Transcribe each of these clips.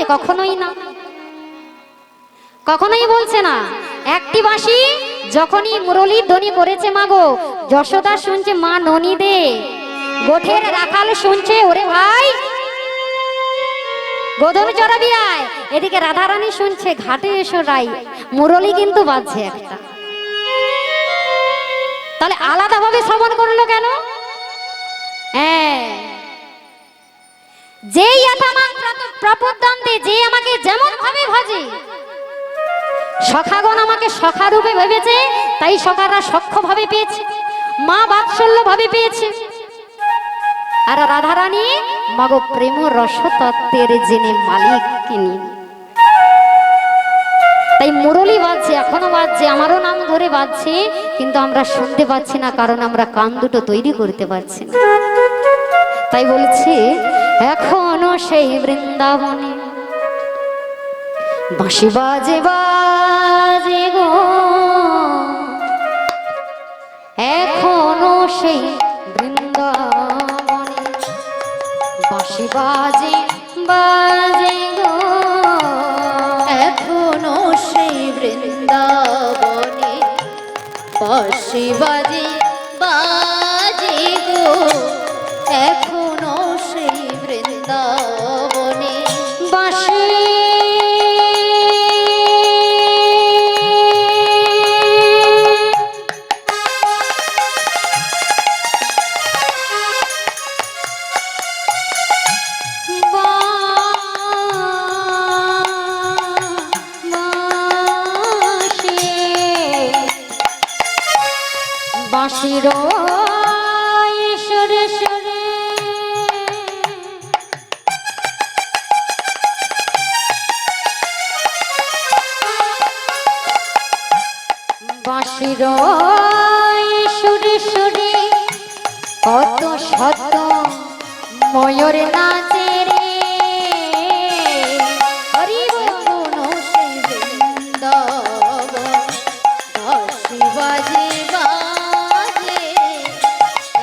বলছে? কখনোই না, কখনোই বলছে না। একটি বাঁশি যখনই মুরলীর ধ্বনি করেছে মাগো, যশোদা শুনছে মা ননি দে, গোঠের রাখাল শুনছে ওরে ভাই গোধন চড়াবি আয়, এদিকে রাধারানী শুনছে ঘাটে এসো রাই, মুরলী কিন্তু বাজছে একটা। তাহলে আলাদা ভাবে শ্রবণ করলো কেন? হ্যাঁ, যেই আতামাং প্রপদ্যন্তে, যে আমাকে যেমন ভাবে ভাজে, সখাগণ আমাকে সখা রূপে ভেবেছে, তাই সখারা সখ্য ভাবে পেয়েছে, মা বাৎসল্য ভাবে পেয়েছে। আর রাধারানী মাগো প্রেম রস তত্ত্বের জেনে মালিক তিনি। তাই মুরলী বাজছে, এখনো বাজছে, আমারও নাম ধরে বাজছে, কিন্তু আমরা শুনতে পাচ্ছি না, কারণ আমরা কান দুটো তৈরি করতে পারছি না। তাই বলছি এখনো সেই বৃন্দাবনে বাঁশি বাজে বাজে গো, এখনো সেই বৃন্দাবনে বাঁশি বাজে বাজে গো, এখনো সেই বৃন্দাবনে বাঁশি বাজে বাজে গো, এখনো সেই বৃন্দাবনে বাঁশি বাঁশির সুরে সুরে বাঁশির সুরে সুরে কত শত ময়ূর নাচে রে, হরি বল। সেই বৃন্দাবন বাঁশি বাজে বাজে,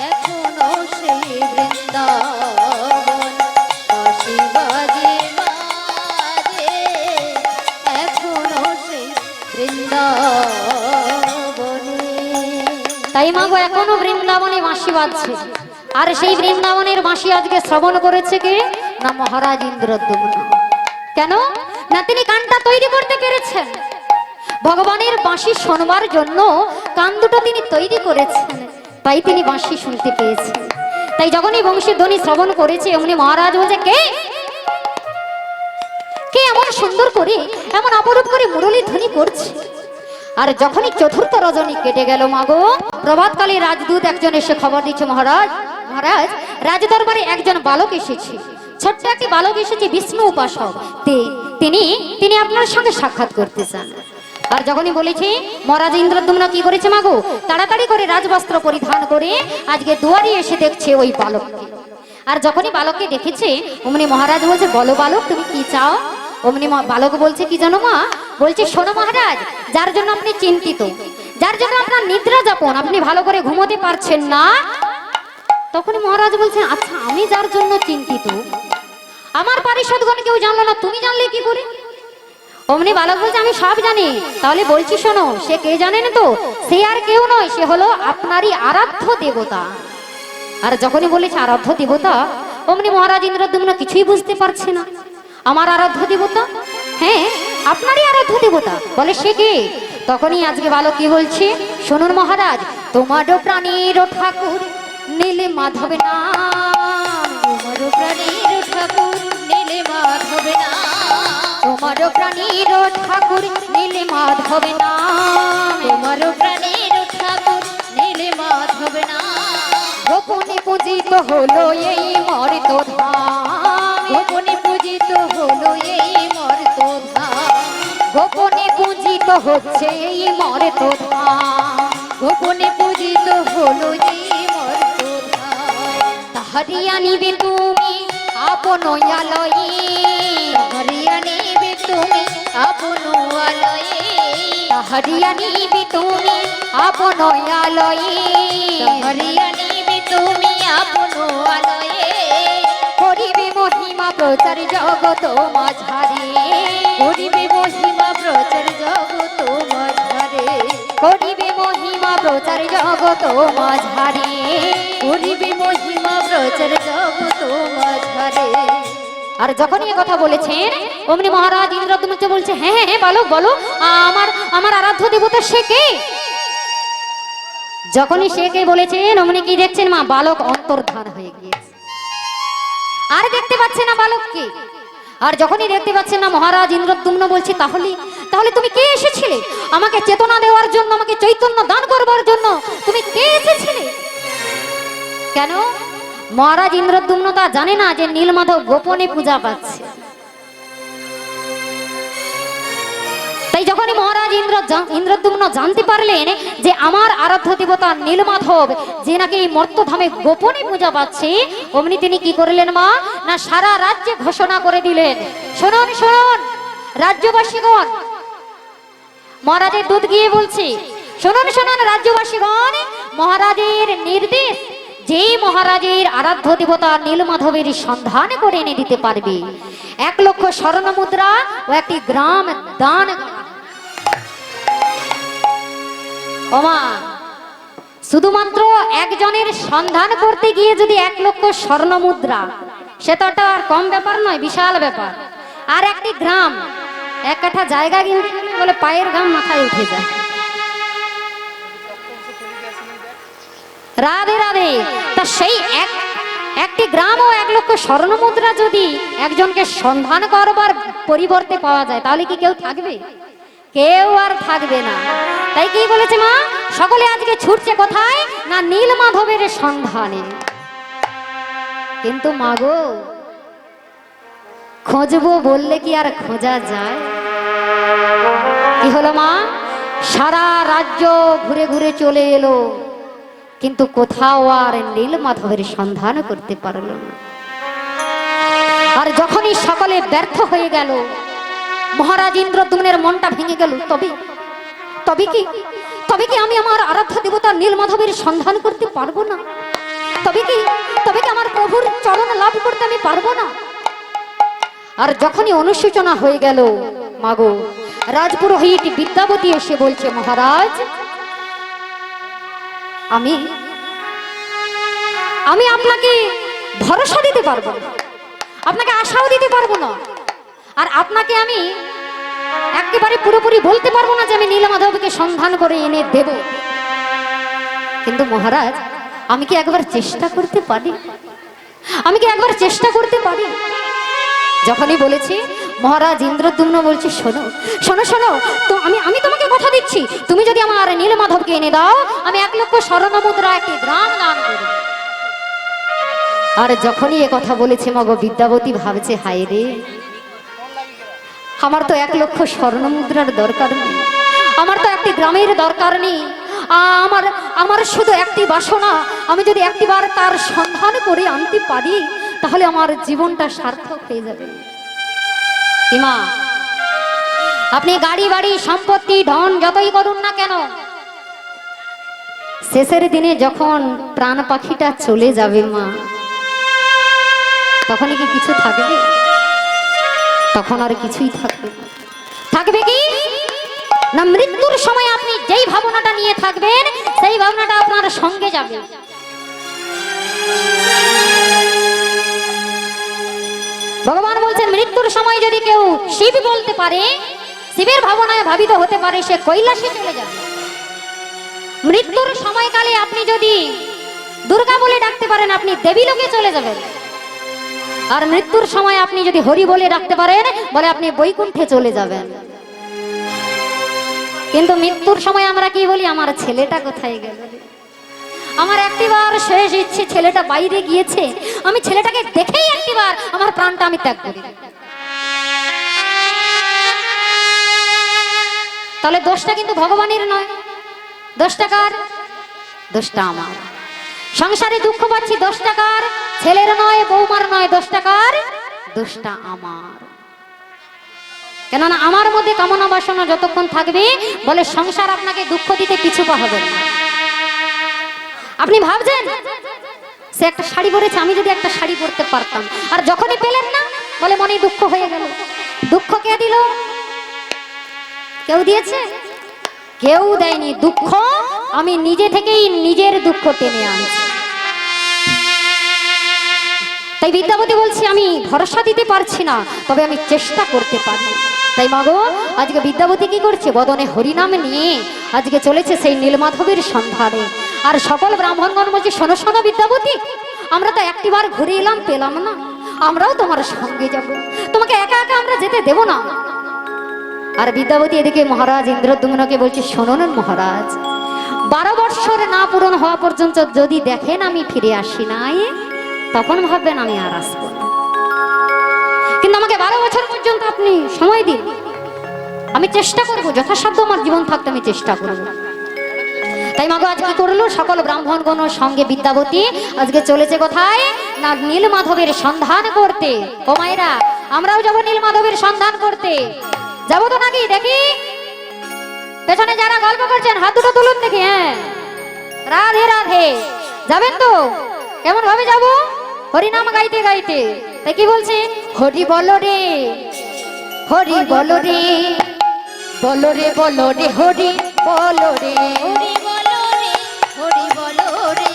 এখনো সেই বৃন্দাবন বাঁশি বাজে বাজে, এখনো সেই বৃন্দাবনে। তাই মাগো এখনো বৃন্দাবনে বাঁশি বাজছে। আর সেই বৃন্দাবনের বাঁশি আজকে শ্রবণ করেছে কে? না মহারাজ ইন্দ্রদ্যুম্ন। কেন না? তিনি কানটা তৈরি করতে পেরেছেন, ভগবানের বাঁশি শোনবার জন্য কান দুটো তিনি তৈরি করেছেন, তাই তিনি বাঁশি শুনতে পেয়েছেন। তাই যখনই বংশী ধ্বনি শ্রবণ করেছে, অমনি মহারাজ বলছে কে কে এমন সুন্দর করে, এমন অপরূপ করে মুরলী ধ্বনি করছে। আর যখনই চতুর্থ রজনী কেটে গেল মাগো, প্রভাতকালে রাজদূত একজন এসে খবর দিচ্ছে, মহারাজ মহারাজ রাজদরবারে একজন বালক এসেছে, ছোট্ট একটি বালক এসেছে, বিষ্ণু উপাসক, তিনি আপনার সঙ্গে সাক্ষাৎ করতে চান। আর যখনই বলেছে, মহারাজ ইন্দ্রদ্যুম্ন কি করেছে মাগো, তাড়াতাড়ি করে রাজবস্ত্র পরিধান করে আজকে দুয়ারে এসে দেখছে ওই বালককে। আর যখনই বালককে দেখেছে, অমনি মহারাজ বলছে, বলো বালক তুমি কি চাও? অমনি বালক বলছে কি জানো মা, বলছে শোনো মহারাজ, যার জন্য আপনি চিন্তিত, যার জন্য আপনার নিদ্রা যাপন, আপনি ভালো করে ঘুমোতে পারছেন না, তখনই মহারাজ বলছেন আচ্ছা আমি যার জন্য চিন্তিত, আমার পারিষদগণ কেউ জানলো না, তুমি জানলে কি করে? অমনি বালক বলছে আমি সব জানি। তাহলে বলছি শোনো, সে কে জানেন তো? সে আর কেউ নয়, সে হলো আপনারই আরাধ্য দেবতা। আর যখনই বলেছে আরাধ্য দেবতা, অমনি মহারাজ ইন্দ্রদ্যুম্ন কিছুই বুঝতে পারছে না। আমার আরাধ্য দেবতা? হ্যাঁ আপনারই আরাধ্য দেবতা। বলে সে কে? তখনই আজকে বালক কি বলছে, শুনুন মহারাজ, তোমারও প্রাণীর ঠাকুর নীলে মাধব নাম, তোমারও প্রাণীর ঠাকুর নীলে মাধব নাম, তোমারও প্রাণীর ঠাকুর নীলে মাধব নাম, তোমারও প্রাণীর ঠাকুর নীলে মাধব নাম, গোপনে পূজিত হলো এই মর্ত ধাম, গোপনে পূজিত হলো এই মর্ত ধাম, গোপনে পূজিত হচ্ছে এই মর্ত ধাম, গোপনে পূজিত হলো এই মর্ত ধাম, তাহারিয়া নিবে তুমি আপন আলয়ে, তাহারিয়া নিবে তুমি আপন আলয়ে, তাহারিয়া নিবে তুমি আপন আলয়ে, তাহারিয়া নিবে তুমি আপন আলয়ে, করিবে মহিমা মহিমা প্রচার জগত মাঝারে, করিবে মহিমা প্রচার জগত মাঝারে, করিবে মহিমা প্রচার জগত মাঝারে। করিবে মহিমা প্রচার জগত মাঝারে। আর যখনই এ কথা বলেছেন অমনি মহারাজ ইন্দ্রদ্যুম্ন বলছে, হ্যাঁ হ্যাঁ হ্যাঁ, বালক বলো, আমার আমার আরাধ্য দেবতা সে কে? যখনই সে কে বলেছেন অমনি কি দেখছেন মা, বালক অন্তর্ধান হয়ে গিয়েছে, আর দেখতে পাচ্ছে না বালককে। আর যখনই দেখতে পাচ্ছেন না মহারাজ ইন্দ্রদ্যুম্ন বলছে, তাহলে তাহলে তুমি কে এসেছিলে আমাকে চেতনা দেওয়ার জন্য, আমাকে চৈতন্য দান করবার জন্য? তুমি কে এসেছিলে? কেন? মহারাজ ইন্দ্রদ্যুম্ন তা জানে না যে নীলমাধব গোপনে পূজা পাচ্ছে। তাই যখনই মহারাজ ইন্দ্রদ্যুম্ন জানতে পারলেন যে আমার আরাধ্য দেবতা নীলমাধব যে নাকি এই মর্তধামে গোপনে পূজা পাচ্ছে, অমনি তিনি কি করলেন মা, না সারা রাজ্যে ঘোষণা করে দিলেন, শুনুন শুনুন রাজ্যবাসীগণ। মহারাজের দূত গিয়ে বলছে, শুনুন শুনুন রাজ্যবাসীগণ, মহারাজের নির্দেশ, যেই মহারাজের আরাধ্য দেবতা নীলমাধবের সন্ধান করে এনে দিতে পারবে 1,00,000 স্বর্ণ মুদ্রা ও একটি গ্রাম দান। ওমা, শুধুমাত্র একজনের সন্ধান করতে গিয়ে যদি 1,00,000 স্বর্ণ মুদ্রা, সেটা তো আর কম ব্যাপার নয়, বিশাল ব্যাপার। আর একটি গ্রাম, এক কাঠা জায়গা কিনতে গেলে বলে পায়ের ঘাম মাথায় উঠে যায়। রাধে রাধে। তা সেই একটি গ্রাম ও 1,00,000 স্বর্ণ মুদ্রা যদি একজনকে সন্ধান করবার পরিবর্তে পাওয়া যায়, তাহলে কি কেউ থাকবে? কেউ আর থাকবে না। তাই কি বলেছে মা, সকলে আজকে ছুটছে কোথায়, না নীলমাধবের সন্ধানে। কিন্তু মাগো, খোঁজবো বললে কি আর খোঁজা যায়? কি হলো মা, সারা রাজ্য ঘুরে ঘুরে চলে এলো, কিন্তু কোথাও আর নীলমাধবের সন্ধান করতে পারল না। আর যখনই সকলে ব্যর্থ হয়ে গেল, মহারাজ ইন্দ্রদ্যুম্নের মনটা ভেঙে গেল। তবে কি আমি আমার আরাধ্য দেবতা নীলমাধবের সন্ধান করতে পারবো না? তবে কি আমার প্রভুর চরণ লাভ করতে আমি পারবো না? আর যখনই অনুশোচনা হয়ে গেল, মাগো, রাজপুরোহিত বিদ্যাবতী এসে বলছে, মহারাজ, আমি আপনাকে ভরসা দিতে পারবো না, আপনাকে আশাও দিতে পারবো না, আর আপনাকে আমি একেবারে পুরোপুরি বলতে পারবো না যে আমি নীলমাধবকে সন্ধান করে এনে দেব। কিন্তু মহারাজ, আমি কি একবার চেষ্টা করতে পারি? যখনই বলেছি, মহারাজ ইন্দ্রদ্যুম্ন বলছে, শোনো শোনো শোনো, তো আমি তোমাকে কথা দিচ্ছি, তুমি যদি আমার নীলমাধবকে এনে দাও, আমি 1,00,000 স্বর্ণ মুদ্রা একটি গ্রাম দান করব। আর যখনই এ কথা বলেছে মগো, বিদ্যাবতী ভাবছে, হায় রে, আমার তো 1,00,000 স্বর্ণ মুদ্রার দরকার নেই, আমার তো একটি গ্রামের দরকার নেই, আমার শুধু একটি বাসনা, আমি যদি একটিবার তার সন্ধান করে আনতে পারি, তাহলে আমার জীবনটা সার্থক হয়ে যাবে। মা, আপনি গাড়ি বাড়ি সম্পত্তি ধন যতই করুন না কেন, শেষের দিনে যখন প্রাণ পাখিটা চলে যাবে মা, তখন কি কিছু থাকবে? তখন আর কিছুই থাকবে না। থাকবে কি না, মৃত্যুর সময় আপনি যেই ভাবনাটা নিয়ে থাকবেন, সেই ভাবনাটা আপনার সঙ্গে যাবে। ভগবান বলছেন, মৃত্যুর সময় যদি কেউ শিব বলতে পারে, শিবের ভাবনায় ভাবিত হতে পারে, সে কৈলাসে চলে যাবে। মৃত্যুর সময়কালে আপনি যদি দুর্গা বলে ডাকতে পারেন, আপনি দেবীলোকে চলে যাবেন। আর মৃত্যুর সময় আপনি যদি হরি বলে ডাকতে পারেন, বলে আপনি বৈকুণ্ঠে চলে যাবেন। কিন্তু মৃত্যুর সময় আমরা কি বলি, আমার ছেলেটা কোথায় গেল? আমার একটিবার শেষ ইচ্ছে, ছেলেটা বাইরে গিয়েছে, আমি ছেলেটাকে দেখেই একটিবার আমার প্রাণটা আমি ত্যাগ করি। তাহলে দোষটা কিন্তু ভগবানের নয়, দোষটা কার? দোষটা আমার। সংসারে দুঃখ পাচ্ছি, দোষটা কার? ছেলের নয়, বৌমার নয়, দোষটা কার? দোষটা আমার। কেননা আমার মধ্যে কামনা বাসনা যতক্ষণ থাকবে, বলে সংসার আপনাকে দুঃখ দিতে কিছু পাবে না। আপনি ভাবছেন সে একটা শাড়ি পরেছে, আমি যদি একটা শাড়ি পরতে পারতাম, আর যখনই পেলেন না, বলে মনে দুঃখ হয়ে গেল। দুঃখ কে দিল? কেউ দিয়েছে? কেউ দেয়নি। দুঃখ আমি নিজে থেকেই নিজের দুঃখ টেনে আনছি। তাই বিদ্যাপতি বলছি আমি ভরসা দিতে পারছি না, তবে আমি চেষ্টা করতে পারি। তাই মাগো আজকে বিদ্যাপতি কি করছে? বদনে হরিনাম নিয়ে আজকে চলেছে সেই নীলমাধবের সন্ধানে। আর সকল ব্রাহ্মণগণ বলছে, শোনো শোনো বিদ্যাপতি, আমরা তো একটিবার ঘুরে এলাম, পেলাম না, আমরাও তোমার সঙ্গে যাব, তোমাকে একা একা আমরা যেতে দেব না। আর বিদ্যাপতি এদিকে মহারাজ ইন্দ্রদ্যুম্নকে বলছে, শোনুন মহারাজ, 12 বৎসর না পূরণ হওয়া পর্যন্ত যদি দেখেন আমি ফিরে আসি নাই, তখন ভাববেন আমি আর আসবো না। কিন্তু আমাকে 12 বছর পর্যন্ত আপনি সময় দিন, আমি চেষ্টা করবো, যথাসাধ্য আমার জীবন থাকতে আমি চেষ্টা করবো। তাই মাগো আজ কি করলো? সকল ব্রাহ্মণগণ সঙ্গে বিদ্যাপতি আজকে চলেছে কোথায়? না নীলমাধবের সন্ধান করতে। ও মায়েরা, আমরাও যাবো নীলমাধবের সন্ধান করতে। যাবো তো নাকি? দেখি পেছনে যারা গল্প করছেন হাত দুটো তুলুন দেখি। হ্যাঁ, রাধে রাধে। যাবেন তো? কেমন ভাবে যাবো? হরিনাম গাইতে গাইতে। তাই কি বলছে? হরি বলো রে, হরি বলো রে, বলো রে বলো রে, হরি বলো রে, হরি বলো রে, হরি বলো রে,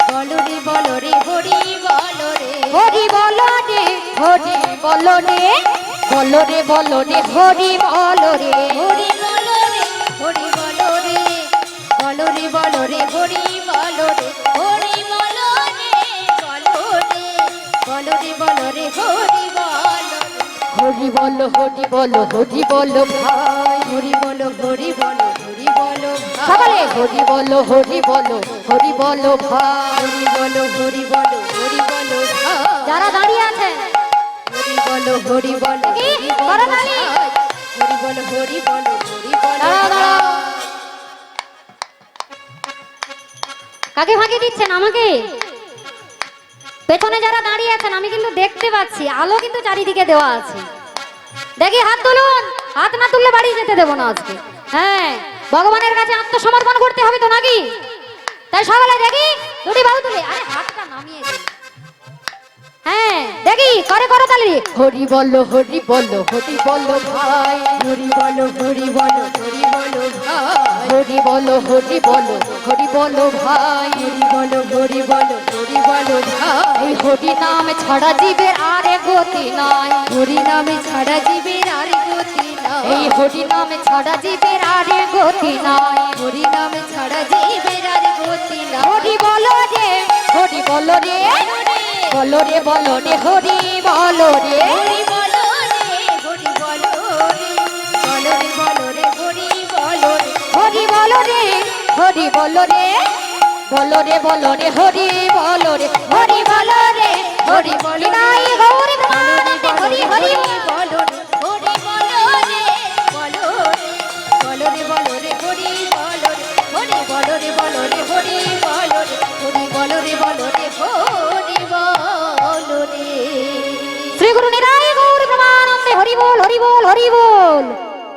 বলো রে বলো রে, হরি বলো রে, হরি বলো রে, হরি বলো রে, বলো রে বলো রে, হরি বলো রে, হরি বলো রে, হরি বলো রে, বলো রে বলো রে, হরি বলো রে, হরি বলো রে, বলো রে, বলো রে বলো রে, হরি বলো রে, হরি বলো, হরি বলো, হরি বলো ভাই, হরি বলো, হরি বলো, হরি বলো, সকালে হরি বলো, হরি বলো, হরি বলো ভাই। হরি বলো, হরি বলো, হরি বলো, যারা দাঁড়িয়ে আছেন হরি বলো, হরি বলো, কি? হরি বলো, করতালি। হরি বলো, হরি বলো, হরি বলো, দাঁড়াও, দাঁড়াও। কাকে ফাঁকি দিচ্ছেন? আমাকে? পেছনে যারা দাঁড়িয়ে আছেন আমি কিন্তু দেখতে পাচ্ছি, আলো কিন্তু চারিদিকে দেওয়া আছে। দেখি হাত তুলুন। হাত না তুললে বাড়ি যেতে দেবো না আজকে। হ্যাঁ, ভগবানের কাছে আত্মসমর্পণ করতে হবে তো নাকি? তাই সকালে দেখি দুটি বাহু তুলে, আরে হাতটা নামিয়ে দিন। হ্যাঁ, দেখি করে করো তালি। হরি বলো, হরি বলো, হরি বলো ভাই, হরি বলো, হরি বলো, হরি বলো, হরি বলো, হরি বলো, হরি বলো ভাই, হরি বলো, হরি বলো, হরি বলো, এই হরি নাম ছাড়া জীবের আর গতি নাই, হরি নামে ছাড়া জীবের আর গতি নাই, এই হরি নাম ছাড়া জীবের আর গতি নাই, হরি নামে ছাড়া জীবের আর গতি নাই, হরি বলো রে, হরি বলো রে, বলো রে বলো রে, হরি বলো রে, হরি বলো রে, হরি বলো রে, বলো রে বলো রে, হরি বলো রে, হরি বলো রে, হরি বলো রে, বলো রে বলো রে, হরি বলো রে, হরি বলো রে, হরি বলো নাই গৌর প্রেমানন্দে হরি হরি বলো রে, হরি বলো রে, বলো রে, বলো রে বলো রে, হরি বলো রে, হরি বলো রে, বলো রে, হরি বলো রে, হরি বলো রে, বলো রে, হরি বলো রে। শ্রী গুরু নিতাই গৌর প্রেমানন্দে হরি বল, হরি বল, হরি বল।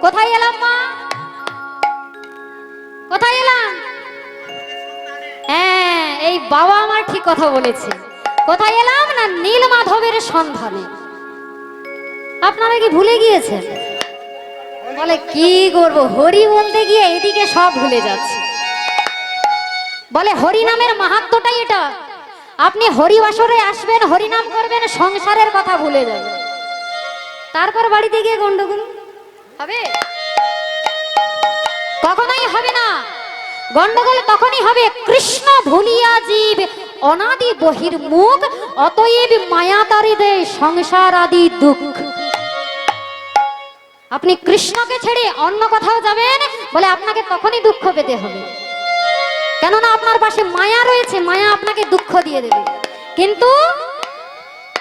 কোথায় এলাম মা? কোথায় এলাম? হ্যাঁ, এই বাবা আমার ঠিক কথা বলেছে। কোথায় এলাম? না নীলমাধবের সন্ধানে। আপনারা কি ভুলে গিয়েছেন? বলে কি করবো, হরি বলতে গিয়ে এদিকে সব ভুলে যাচ্ছে। বলে হরি নামের মাহাত্ম্যটাই এটা। আপনি হরিবাসরে আসবেন, হরিনাম করবেন, সংসারের কথা ভুলে যাবেন, তারপর বাড়িতে গিয়ে গন্ডগোল হবে? কখনোই হবে না। গন্ডগোল তখনই হবে কৃষ্ণ ভুলিয়া জীব অনাদি বহির মুখ, অতএব মায়া তারি দেয় সংসার আদি দুঃখ। আপনি কৃষ্ণকে ছেড়ে অন্য কোথাও যাবেন, বলে আপনাকে তখনই দুঃখ পেতে হবে, কেননা আপনার পাশে মায়া রয়েছে, মায়া আপনাকে দুঃখ দিয়ে দেবে। কিন্তু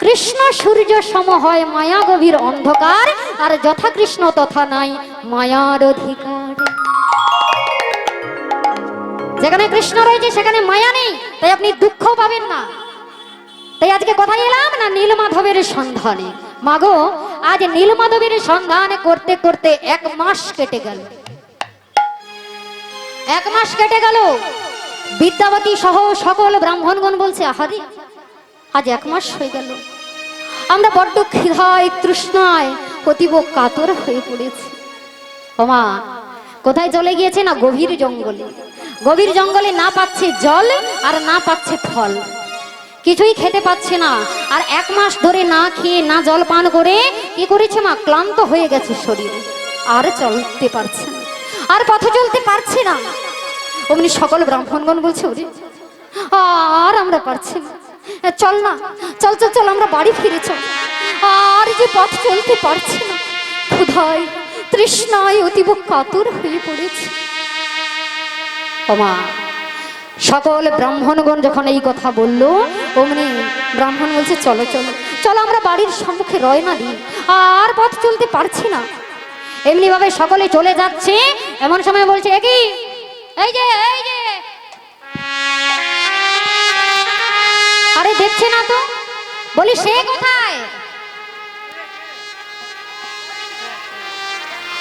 কৃষ্ণ সূর্য সম হয় মায়া গভীর অন্ধকার, আর যথা কৃষ্ণ তথা নাই মায়ার অধিকার। যেখানে কৃষ্ণ রয়েছে সেখানে মায়া নেই, তাই আপনি দুঃখ পাবেন না। তাই আজকে কোথায় এলাম? না নীলমাধবের সন্ধানে। মাগো আজ নীলমাধবের সন্ধান করতে করতে 1 মাস কেটে গেল। 1 মাস কেটে গেল। বিদ্যাপতি সহ সকল ব্রাহ্মণগণ বলছে, আহারে আজ 1 মাস হয়ে গেল, আমরা বড্ড ক্ষিধায় তৃষ্ণায় অতীব কাতর হয়ে পড়েছি। ওমা, কোথায় চলে গিয়েছে না গভীর জঙ্গলে। গভীর জঙ্গলে না পাচ্ছে জল আর না পাচ্ছে ফল, কিছুই খেতে পাচ্ছে না। আর 1 মাস ধরে না খেয়ে না জল পান করে কি করেছে মা, ক্লান্ত হয়ে গেছে শরীর, আর চলতে পারছে না, আর পথে চলতে পারছে না। অমনি সকল ব্রাহ্মণগণ বলছে, ওরে আর আমরা পারছি না, চল না, চল চল চল, আমরা বাড়ি ফিরে চল, আর যে পথ চলতে পারছি না, ক্ষুধায় তৃষ্ণায় অতীব কাতর হয়ে পড়েছে। ওমা, সকল ব্রাহ্মণগণ যখন এই কথা বলল, অমনি ব্রাহ্মণ বলছে, চলো চলো চলো, আমরা বাড়ির সম্মুখে রওনা দিই, আর পথ চলতে পারছি না। এমনি ভাবে সকলে চলে যাচ্ছে। এমন সময় বলছে, একই এই যে এই যে, আরে দেখছে না তো? বলি, সে কোথায়?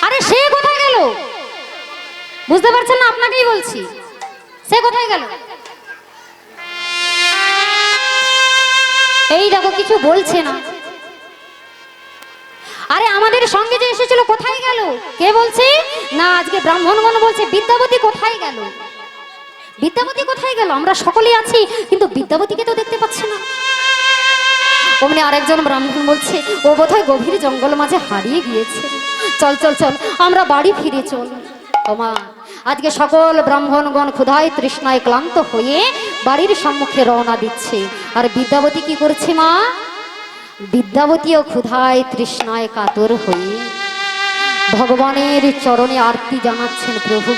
আরে সে কোথায় গেল? বুঝতে পারছেন না? আপনাকেই বলছি, সে কোথায় গেল? এই দেখো, কিছু বলছে না। আরে আমাদের সঙ্গে যে এসেছিল কোথায় গেল? কে বলছে না? আজকে ব্রাহ্মণগণ বলছে, বিদ্যাবতী কোথায় গেল? বিদ্যাবতী কোথায় গেল? আমরা সকলেই আছি, কিন্তু বিদ্যাবতীকে তো দেখতে পাচ্ছি না। অমনি আরেকজন ব্রাহ্মণ বলছে, ও বোধহয় গভীর জঙ্গল মাঝে হারিয়ে গিয়েছে, চল চল চল, আমরা বাড়ি ফিরে চল। ওমা, আজকে সকল ব্রাহ্মণগণ ক্ষুধায় তৃষ্ণায় ক্লান্ত হয়ে বাড়ির সম্মুখে রওনা দিচ্ছে। আর বিদ্যাবতী কি করছে মা? বিদ্যাবতীও ক্ষুধায় তৃষ্ণায় কাতর হয়ে ভগবানের চরণে আরতি জানাচ্ছেন, প্রভু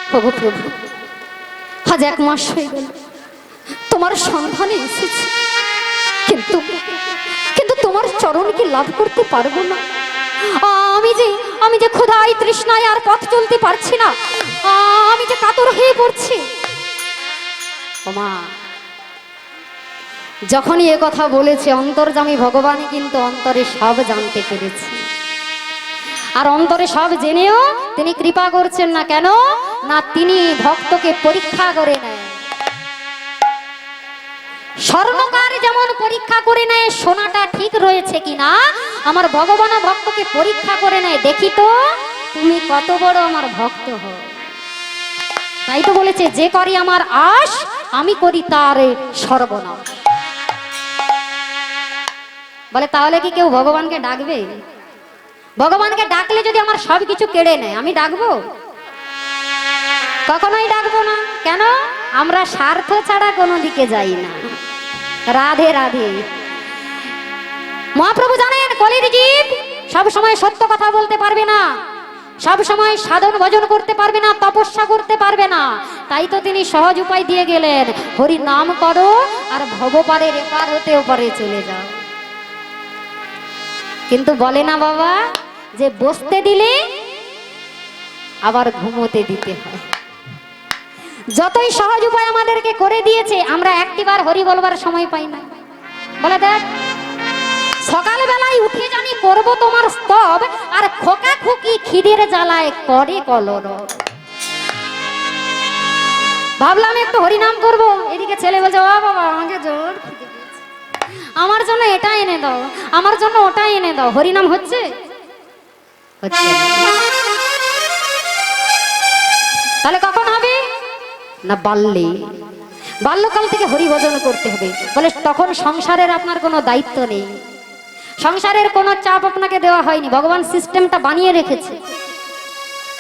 প্রভু প্রভু, আজ 1 মাস হয়ে গেল তোমার সন্ধানে এসেছি, কিন্তু কিন্তু তোমার চরণ কি লাভ করতে পারবো না? আমি যে ক্ষুধায় তৃষ্ণায় আর পথ চলতে পারছি না, আমি যে কাতর হয়ে পড়ছি। ওমা, যখনই এ কথা বলেছে, অন্তর্যামী ভগবান কিন্তু অন্তরে সব জানতে পেরেছে। আর অন্তরে সব জেনেও তিনি কৃপা করছেন না। কেন না? তিনি ভক্তকে পরীক্ষা করে নেয়। স্বর্ণকার যেমন পরীক্ষা করে নেয় সোনাটা ঠিক রয়েছে কিনা, আমার ভগবান ভক্তকে পরীক্ষা করে নেয়, দেখি তো তুমি কত বড় আমার ভক্ত হও। তাই তো বলেছে, যে করি আমার আশ, আমি করি তার সর্বনাশ। বলে, তাহলে কি কেউ ভগবানকে ডাকবে? ভগবানকে ডাকলে যদি আমার সব কিছু কেড়ে নেয়, আমি ডাকবো? কখনোই ডাকবো না। কেন? আমরা স্বার্থ ছাড়া কোনো দিকে যাই না। রাধে রাধে। মহাপ্রভু জানেন, কলির জীব সব সময় সত্য কথা বলতে পারবে না, সব সময় সাধন ভজন করতে পারবে না, তপস্যা করতে পারবে না। তাই তো তিনি সহজ উপায় দিয়ে গেলেন, হরি নাম করো আর ভবপারের এপার হতে ওপারে চলে যাও। কিন্তু বলে না বাবা, যে বসতে দিলে আবার ঘুমোতে দিতে হয়। যতই সহজ উপায় আমাদেরকে করে দিয়েছে, আমরা একটিবার হরি বলবার সময় পাই না। বলে, দেখ, সকালবেলায় উঠে জানি করব তোমার স্তব, আর খোকা খুকি খিদের জ্বালায় করে কলরব। ভাবলাম একটু হরিনাম করব, এদিকে ছেলে বলছে, ও বাবা আমাকে জোর খিদে পেয়েছে, আমার জন্য এটা এনে দাও, আমার জন্য ওটা এনে দাও। হরিনাম হচ্ছে? হচ্ছে না। তাহলে কখন হবে না? বাল্যকাল থেকে হরি ভজন করতে হবে। বলে, তখন সংসারের আপনার কোনো দায়িত্ব নেই, সংসারের কোনো চাপ আপনাকে দেওয়া হয়নি। ভগবান সিস্টেমটা বানিয়ে রেখেছে।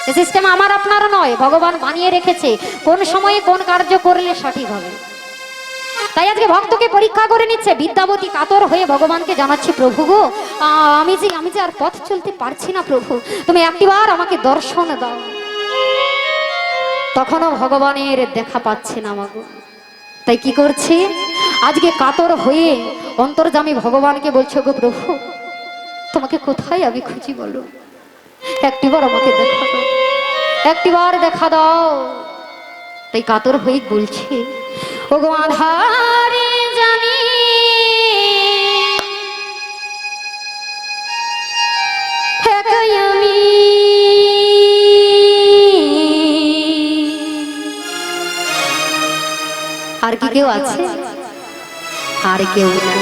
এই সিস্টেম আমার আপনার নয়, ভগবান বানিয়ে রেখেছে কোন সময়ে কোন কার্য করলে সঠিক হবে। তাই আজকে ভক্তকে পরীক্ষা করে নিচ্ছে। বিদ্যাবতী কাতর হয়ে ভগবানকে জানাচ্ছে, প্রভু গো, আমি যে আর পথ চলতে পারছি না, প্রভু তুমি একটিবার আমাকে দর্শন দাও। তখনও ভগবানের দেখা পাচ্ছে না মাগো। তাই কি করছে? আজকে কাতর হয়ে অন্তর্যামী ভগবানকে বলছে, গো প্রভু, তোমাকে কোথায় আমি খুঁজি বলো, একটিবার আমাকে দেখা দাও, একটিবার দেখা দাও। তাই কাতর হয়ে বলছে, ও গো আধারে জানি একাই আমি, আর কি কেউ আছে? আর কেউ নাই।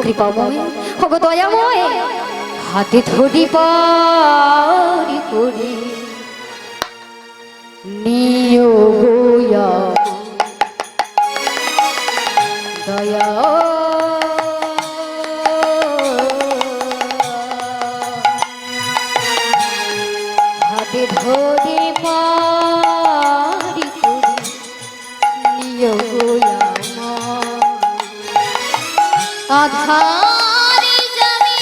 কৃপাময় ওগো দয়াময় হাতে ধরি পারি করি নিও গোয়া দয়া হাতে ধরে পারি করি নিও গোয়া আধারে যাবে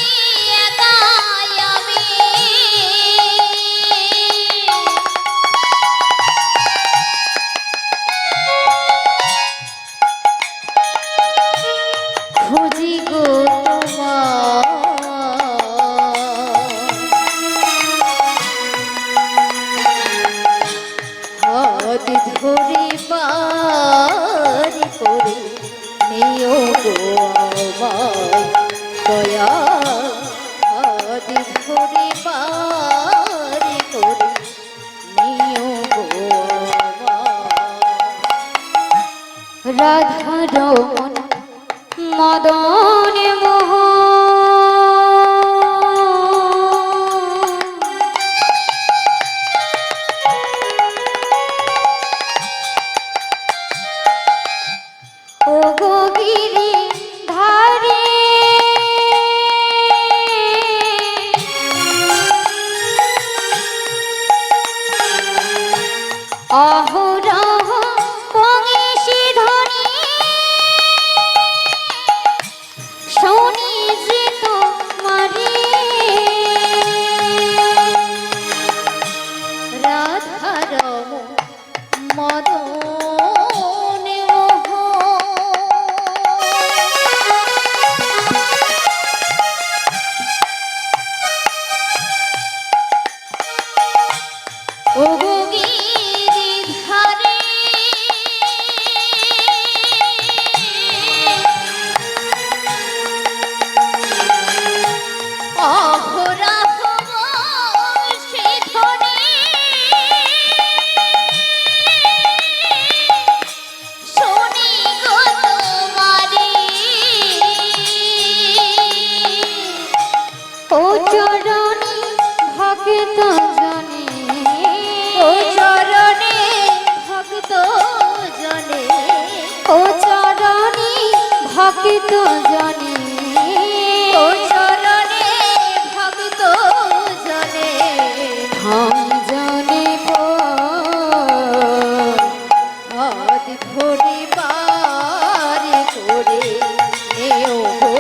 একাই আমি খুঁজি গো হাত ধরে পারি করে নিও গো আমায় দয়া হাত ধরে পারি করে নিও গো আমায় রাধা রমন মদন মোহ ও গো গিরি ধারে অহরহ কঙেশি ধ্বনি শুনি যে তোমারে রাধারম মদন মোহ ও গো গিরিধারে অহরহ সে ধ্বনি শুনি গো তোমারে ও চরণী ভক্ত জনে ও চরণে ভক্ত জনে ও চরণী ভক্ত জনে ও চরণে ভক্ত জনে আমি জানে হাত ধরে পারে করে নেও গো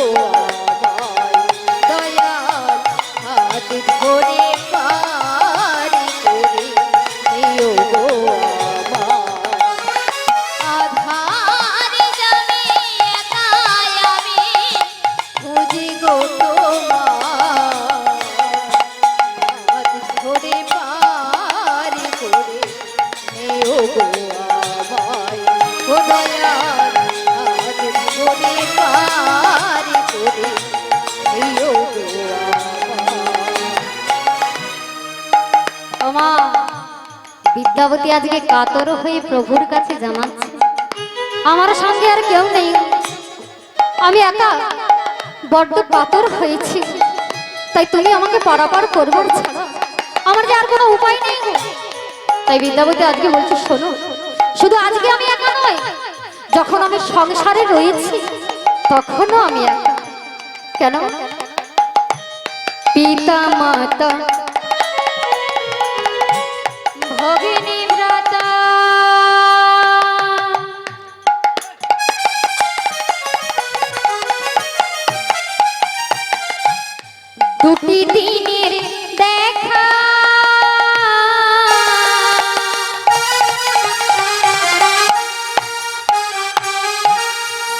আমায় দয়াল হাত ধরে পারে করে নেও গো আমায় আধারে যাবে একাই আমি খুঁজি গো তোমায় ধরে পারি করে নেও গো আমায় ও দয়াল হাত ধরে পারি করে নেও গো আমায় ওমা বিদ্যাবতী আজকে কাতর হয়ে প্রভুর কাছে জানাচ্ছে আমার সঙ্গে আর কেউ নেই, আমি একা বড্ড কাতর হয়েছি, তাই তুমি আমাকে পারাপার করবার ছাড়া আমার যে আর কোনো উপায় নেই গো। তাই বিদ্যাবতী আজকে বলছি শোনো, শুধু আজকে আমি একা নই, যখন আমি সংসারে রয়েছি তখনও আমি একা। কেন? পিতা মাতা ভগিনী ভ্রাতা দুটি দিনের দেখা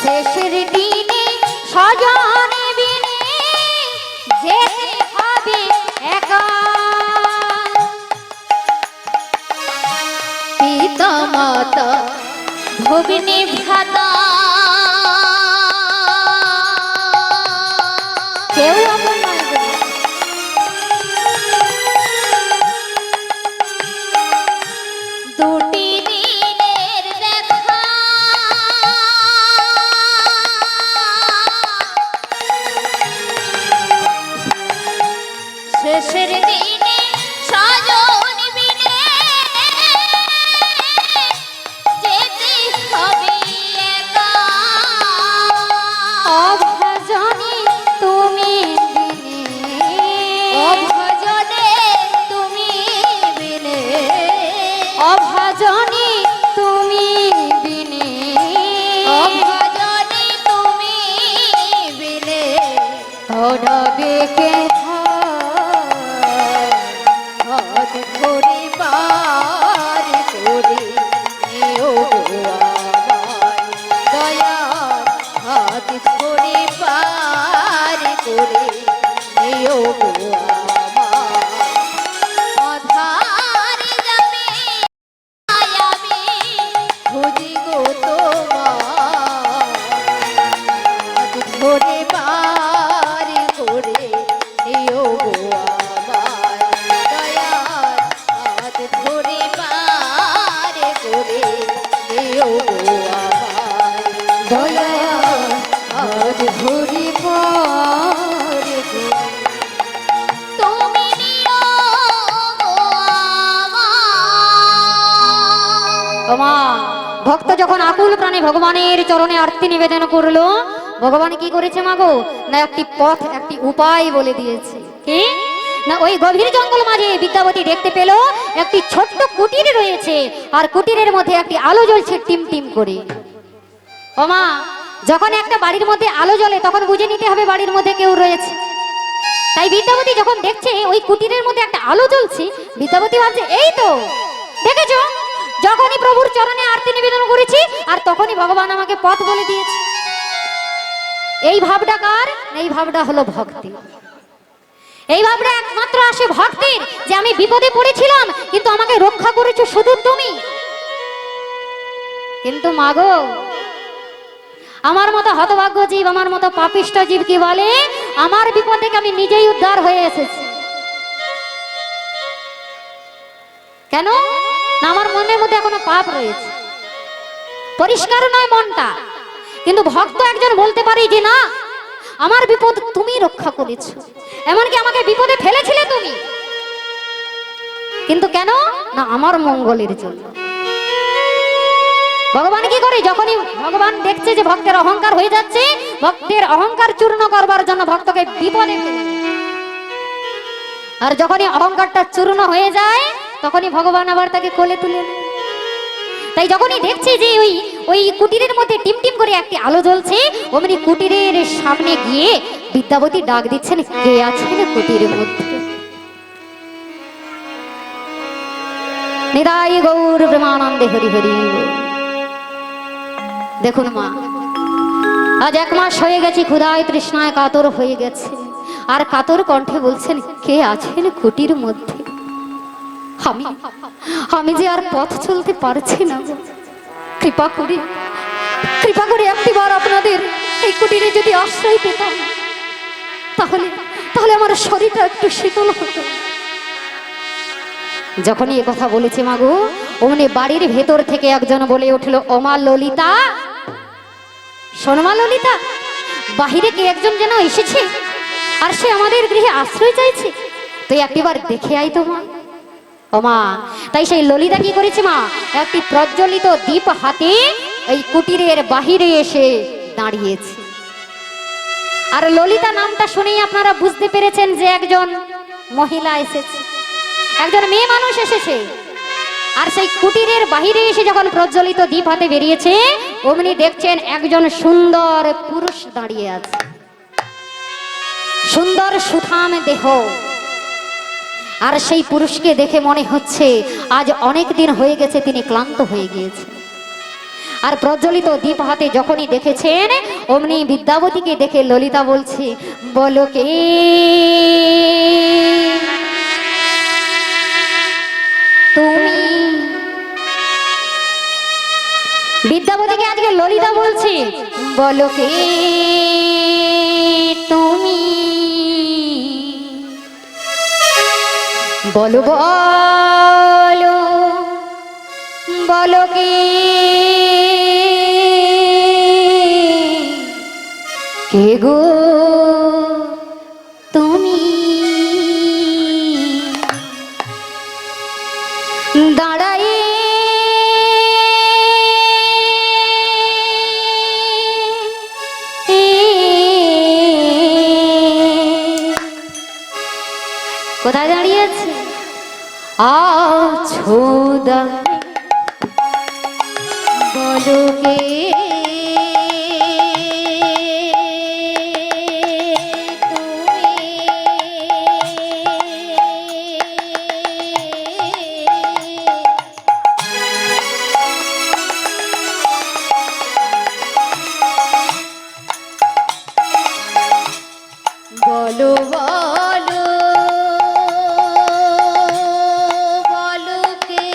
শেষের দিনে সজনে বিনে যেতে হবে একা। পিতা মাতা ভগিনী ভ্রাতা কেউ আপন নয় গো। দুটি দিনের দেখা ভজনী তুমি বিনে, ভজনী তুমি বিনে ধরবে কে হাত ধরে পার করে নিও গো আমায় দয়ার হাত ধরে পার করে নিও গো আমায় অধার যাবে আমি খুঁজি গো তোমার হাত ধরে পার করে নিও গো আমায় দয়ার হাত ধরে পার করে নিও গো আমায় দয়ার হাত ধরে পার করে। তুমি নিও গো আমায়। ওমা, ভক্ত যখন আকুল প্রাণে ভগবানের চরণে আরতি নিবেদন করলো, ভগবান কি করেছে মাগো? না একটি পথ, একটি উপায় বলে দিয়েছে। কি না, ওই গভীর জঙ্গল মাঝে বিদ্যাবতী দেখতে পেল একটি ছোট্ট কুটির রয়েছে, আর কুটিরের মধ্যে একটি আলো জ্বলছে টিম টিম করে। ওমা, যখন একটা বাড়ির মধ্যে আলো জ্বলে তখন বুঝে নিতে হবে বাড়ির মধ্যে কেউ রয়েছে। তাই বিদ্যাবতী যখন দেখছে ওই কুটিরের মধ্যে একটা আলো জ্বলছে, বিদ্যাবতী ভাবছে এই তো দেখেছো, যখনই প্রভুর চরণে আরতি নিবেদন করেছি আর তখনই ভগবান আমাকে পথ বলে দিয়েছে। এই ভাবটা কার? এই ভাবটা হলো ভক্তি। এই ভাবটা একমাত্র আসে ভক্তির, যে আমি বিপদে পড়েছিলাম কিন্তু আমাকে রক্ষা করেছো শুধু তুমি। কিন্তু মাগো, আমার মতো হতভাগ্য জীব, আমার মতো পাপিষ্ঠ জীব কি বলে, আমার বিপদ থেকে আমি নিজেই উদ্ধার হয়ে এসেছি। কেন না, আমার মনের মধ্যে এখনো পাপ রয়েছে, পরিষ্কার নয় মনটা। কিন্তু ভক্ত একজন বলতে পারে যে না, আমার বিপদ তুমি রক্ষা করেছো, এমনকি আমাকে বিপদে ফেলেছিলে তুমি, কিন্তু কেন না আমার মঙ্গলের জন্য। ভগবান কি করে, যখনই ভগবান দেখছে যে ভক্তের অহংকার হয়ে যাচ্ছে, ভক্তের অহংকার চূর্ণ করবার জন্য ভক্তকে বিপদে ফেলে দেয়। আর যখনই অহংকারটা চূর্ণ হয়ে যায় তখনই ভগবান আবার তাকে কোলে তুলে নেয়। তাই যখনই দেখছে যে ওই ওই কুটিরের মধ্যে টিম টিম করে একটি আলো জ্বলছে, অমনি কুটিরের সামনে গিয়ে বিদ্যাবতী ডাক দিচ্ছেন, কে আছেন কুটিরের মধ্যে? নিতাই গৌর প্রেমানন্দে হরি হরি। দেখুন মা, আজ 1 মাস হয়ে গেছে, ক্ষুধায় তৃষ্ণায় কাতর হয়ে গেছে, আর কাতর কণ্ঠে বলছেন, কে আছেন কুটির মধ্যে? আমি যে আর পথ চলতে পারছি না, কৃপা করে একটিবার আপনাদের এই কুটিরে যদি আশ্রয় পেতাম, তাহলে আমার শরীরটা একটু শীতল হতো। যখনই এ কথা বলেছে মাগো, অমনি বাড়ির ভেতর থেকে একজন বলে উঠল, ওমা ললিতা, শোনমা ললিতা, বাহিরে কে একজন যেন এসেছে, আর সে আমাদের গৃহে আশ্রয় চাইছে, তুই একটিবার দেখে আই তো মা। ওমা, তাই সেই ললিতা কি করেছে মা, একটি প্রজ্বলিত দীপ হাতে এই কুটিরের বাহিরে এসে দাঁড়িয়েছে। আর ললিতা নামটা শুনেই আপনারা বুঝতে পেরেছেন যে একজন মহিলা এসেছে, একজন মেয়ে মানুষ এসেছে। আর সেই কুটিরের বাহিরে এসে যখন প্রজ্বলিত দীপ হাতে বেরিয়েছে, অমনি দেখছেন একজন সুন্দর পুরুষ দাঁড়িয়ে আছে, সুন্দর সুঠাম দেহ। আর সেই পুরুষকে দেখে মনে হচ্ছে আজ অনেক দিন হয়ে গেছে তিনি ক্লান্ত হয়ে গিয়েছেন। আর প্রজ্বলিত দীপ হাতে যখনই দেখেছেন, অমনি বিদ্যাবতীকে দেখে ললিতা বলছে, বলো কে? তুমি। বিদ্যাবতীকে আজকে ললিতা বলছে, বলো কে তুমি? বলো বলো বলো কে গো তুমি? দাঁড়াই কোথায় দাঁড়িয়ে আছে? আছো বলো কে বলো বলো বলো কে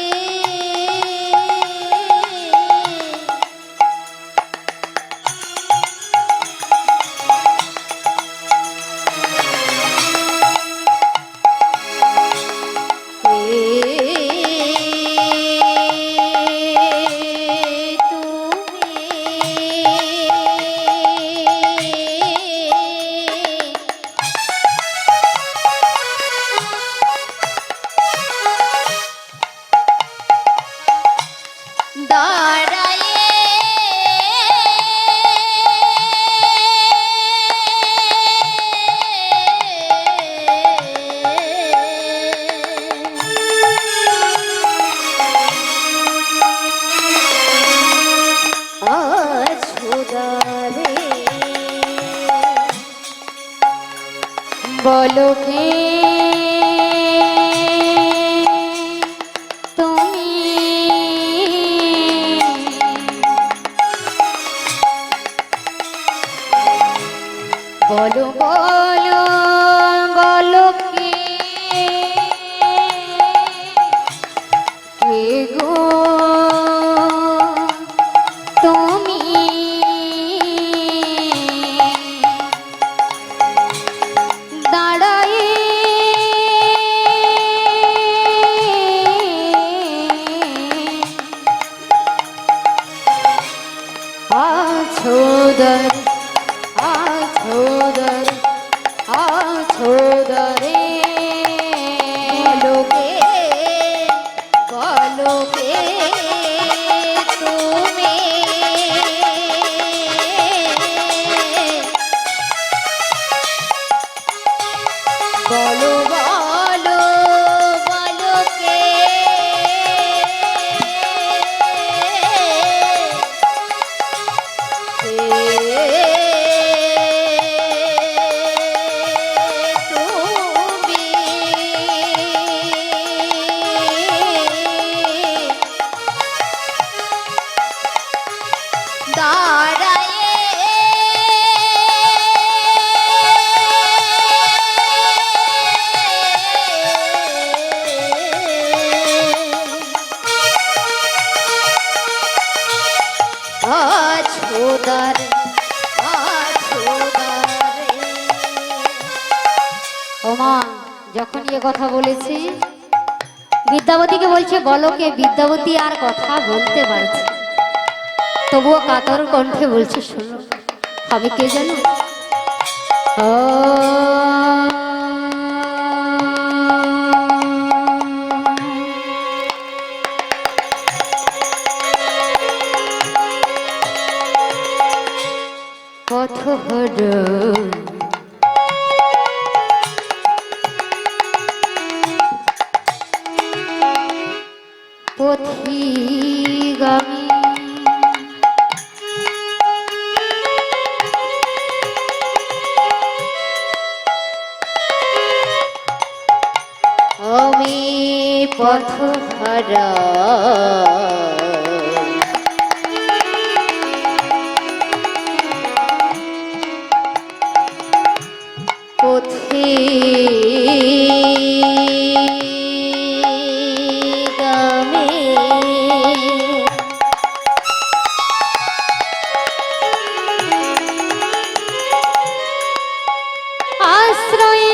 বলো কে তুমি বলো বলো বলো কে কে গো তুমি দাঁড়ায়ে আছো দর আছো দর আছো দরে বলো কে তুমি বলো বলো বলো কে তুমি আছোদার ওমা যখন এ কথা বলেছি বিদ্যাবতীকে বলছে বলো কে বিদ্যাবতী আর কথা বলতে পারছে তবুও কাতর কণ্ঠে বলছে শোনো আমি কে জানো পথহর পথিগামী আমি পথহারা পথিগামী আশ্রয়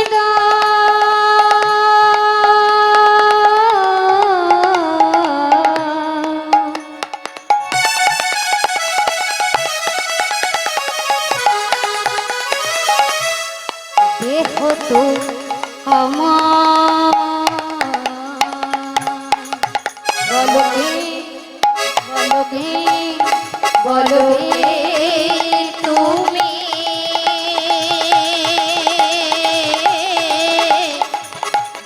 দেহ তো আমার বলো কে বলো কে বলো কে তুমি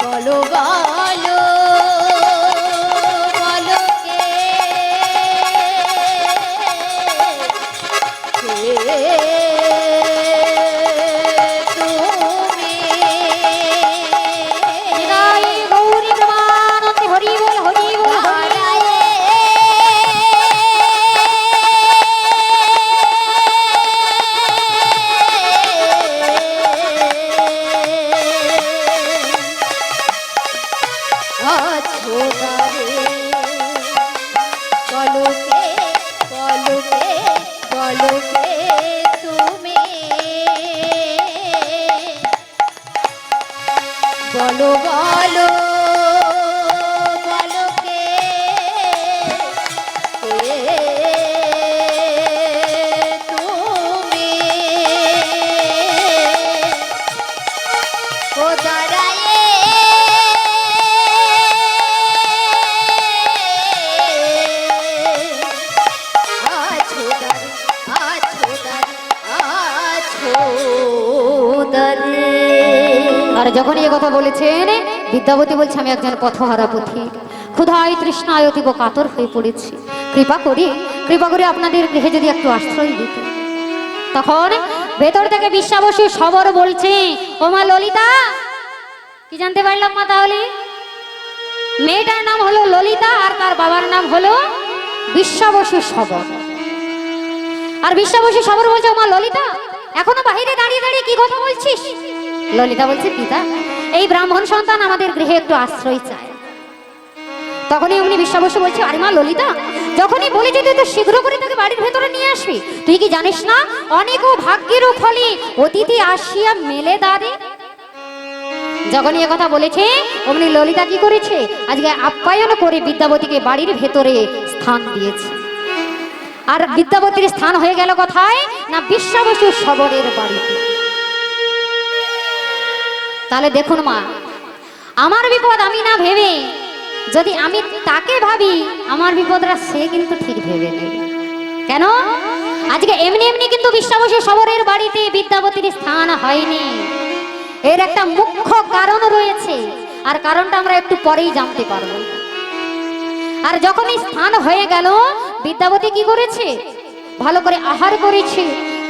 বলো বলো বলো কে বলো কে, বলো কে, বলো কে তুমি, বলো বলো বলো কে, কে তুমি, ও দাঁড়ায়ে আছো দাঁড়ে, আছো দাঁড়ে, আছো দাঁড়ে। আর যখন এই কথা বলেছেন, বিদ্যাবতী বলছে আমি একজন পথহারা পথিক, ক্ষুধায় তৃষ্ণায় অতীব কাতর হয়ে পড়েছি, কৃপা করে আপনাদের গৃহে যদি একটু আশ্রয় দিত। তখন ভেতর থেকে বিশ্বাবসী সবর বলছে, ও মা ললিতা। কি জানতে পারলাম মা তাহলে? মেয়েটার নাম হলো ললিতা আর তার বাবার নাম হলো বিশ্বাবসী সবর। আর বিশ্বাবসী সবর বলছে, ও মা ললিতা, এখনো বাইরে দাঁড়িয়ে দাঁড়িয়ে কি কথা বলছিস? ললিতা বলছে, পিতা, এই ব্রাহ্মণ সন্তান আমাদের গৃহে একটু আশ্রয় চায়। তখনই উনি বিশ্বাবসী বলছে, আরে মা ললিতা, যখনই বলেছি তুই তো শীঘ্র করে তাকে বাড়ির ভেতরে নিয়ে আসবি। তুই কি জানিস না, অনেক ভাগ্যেরও ফলে অতিথি আসিয়া মেলে দাঁড়ে। যখনই এ কথা বলেছে, অমনি ললিতা কি করেছে, আজকে আপ্যায়ন করে বিদ্যাবতীকে বাড়ির ভেতরে স্থান দিয়েছে। আর বিদ্যাবতীর স্থান হয়ে গেল কোথায় না, বিশ্বাবসী সবরের বাড়িতে। তাহলে দেখুন মা, আমার বিপদ আমি না ভেবে যদি আমি তাকে ভাবি, আমার বিপদটা সে কিন্তু ঠিক ভেবে নেবে। কেন? আজকে এমনি এমনি কিন্তু বিশ্বাবসী সবরের বাড়িতে বিদ্যাবতীর স্থান হয়নি। এর একটা মুখ্য কারণ রয়েছে, আর কারণটা আমরা একটু পরেই জানতে পারবো। আর যখন এই স্থান হয়ে গেল, বিদ্যাবতী কি করেছে, ভালো করে আহার করেছে,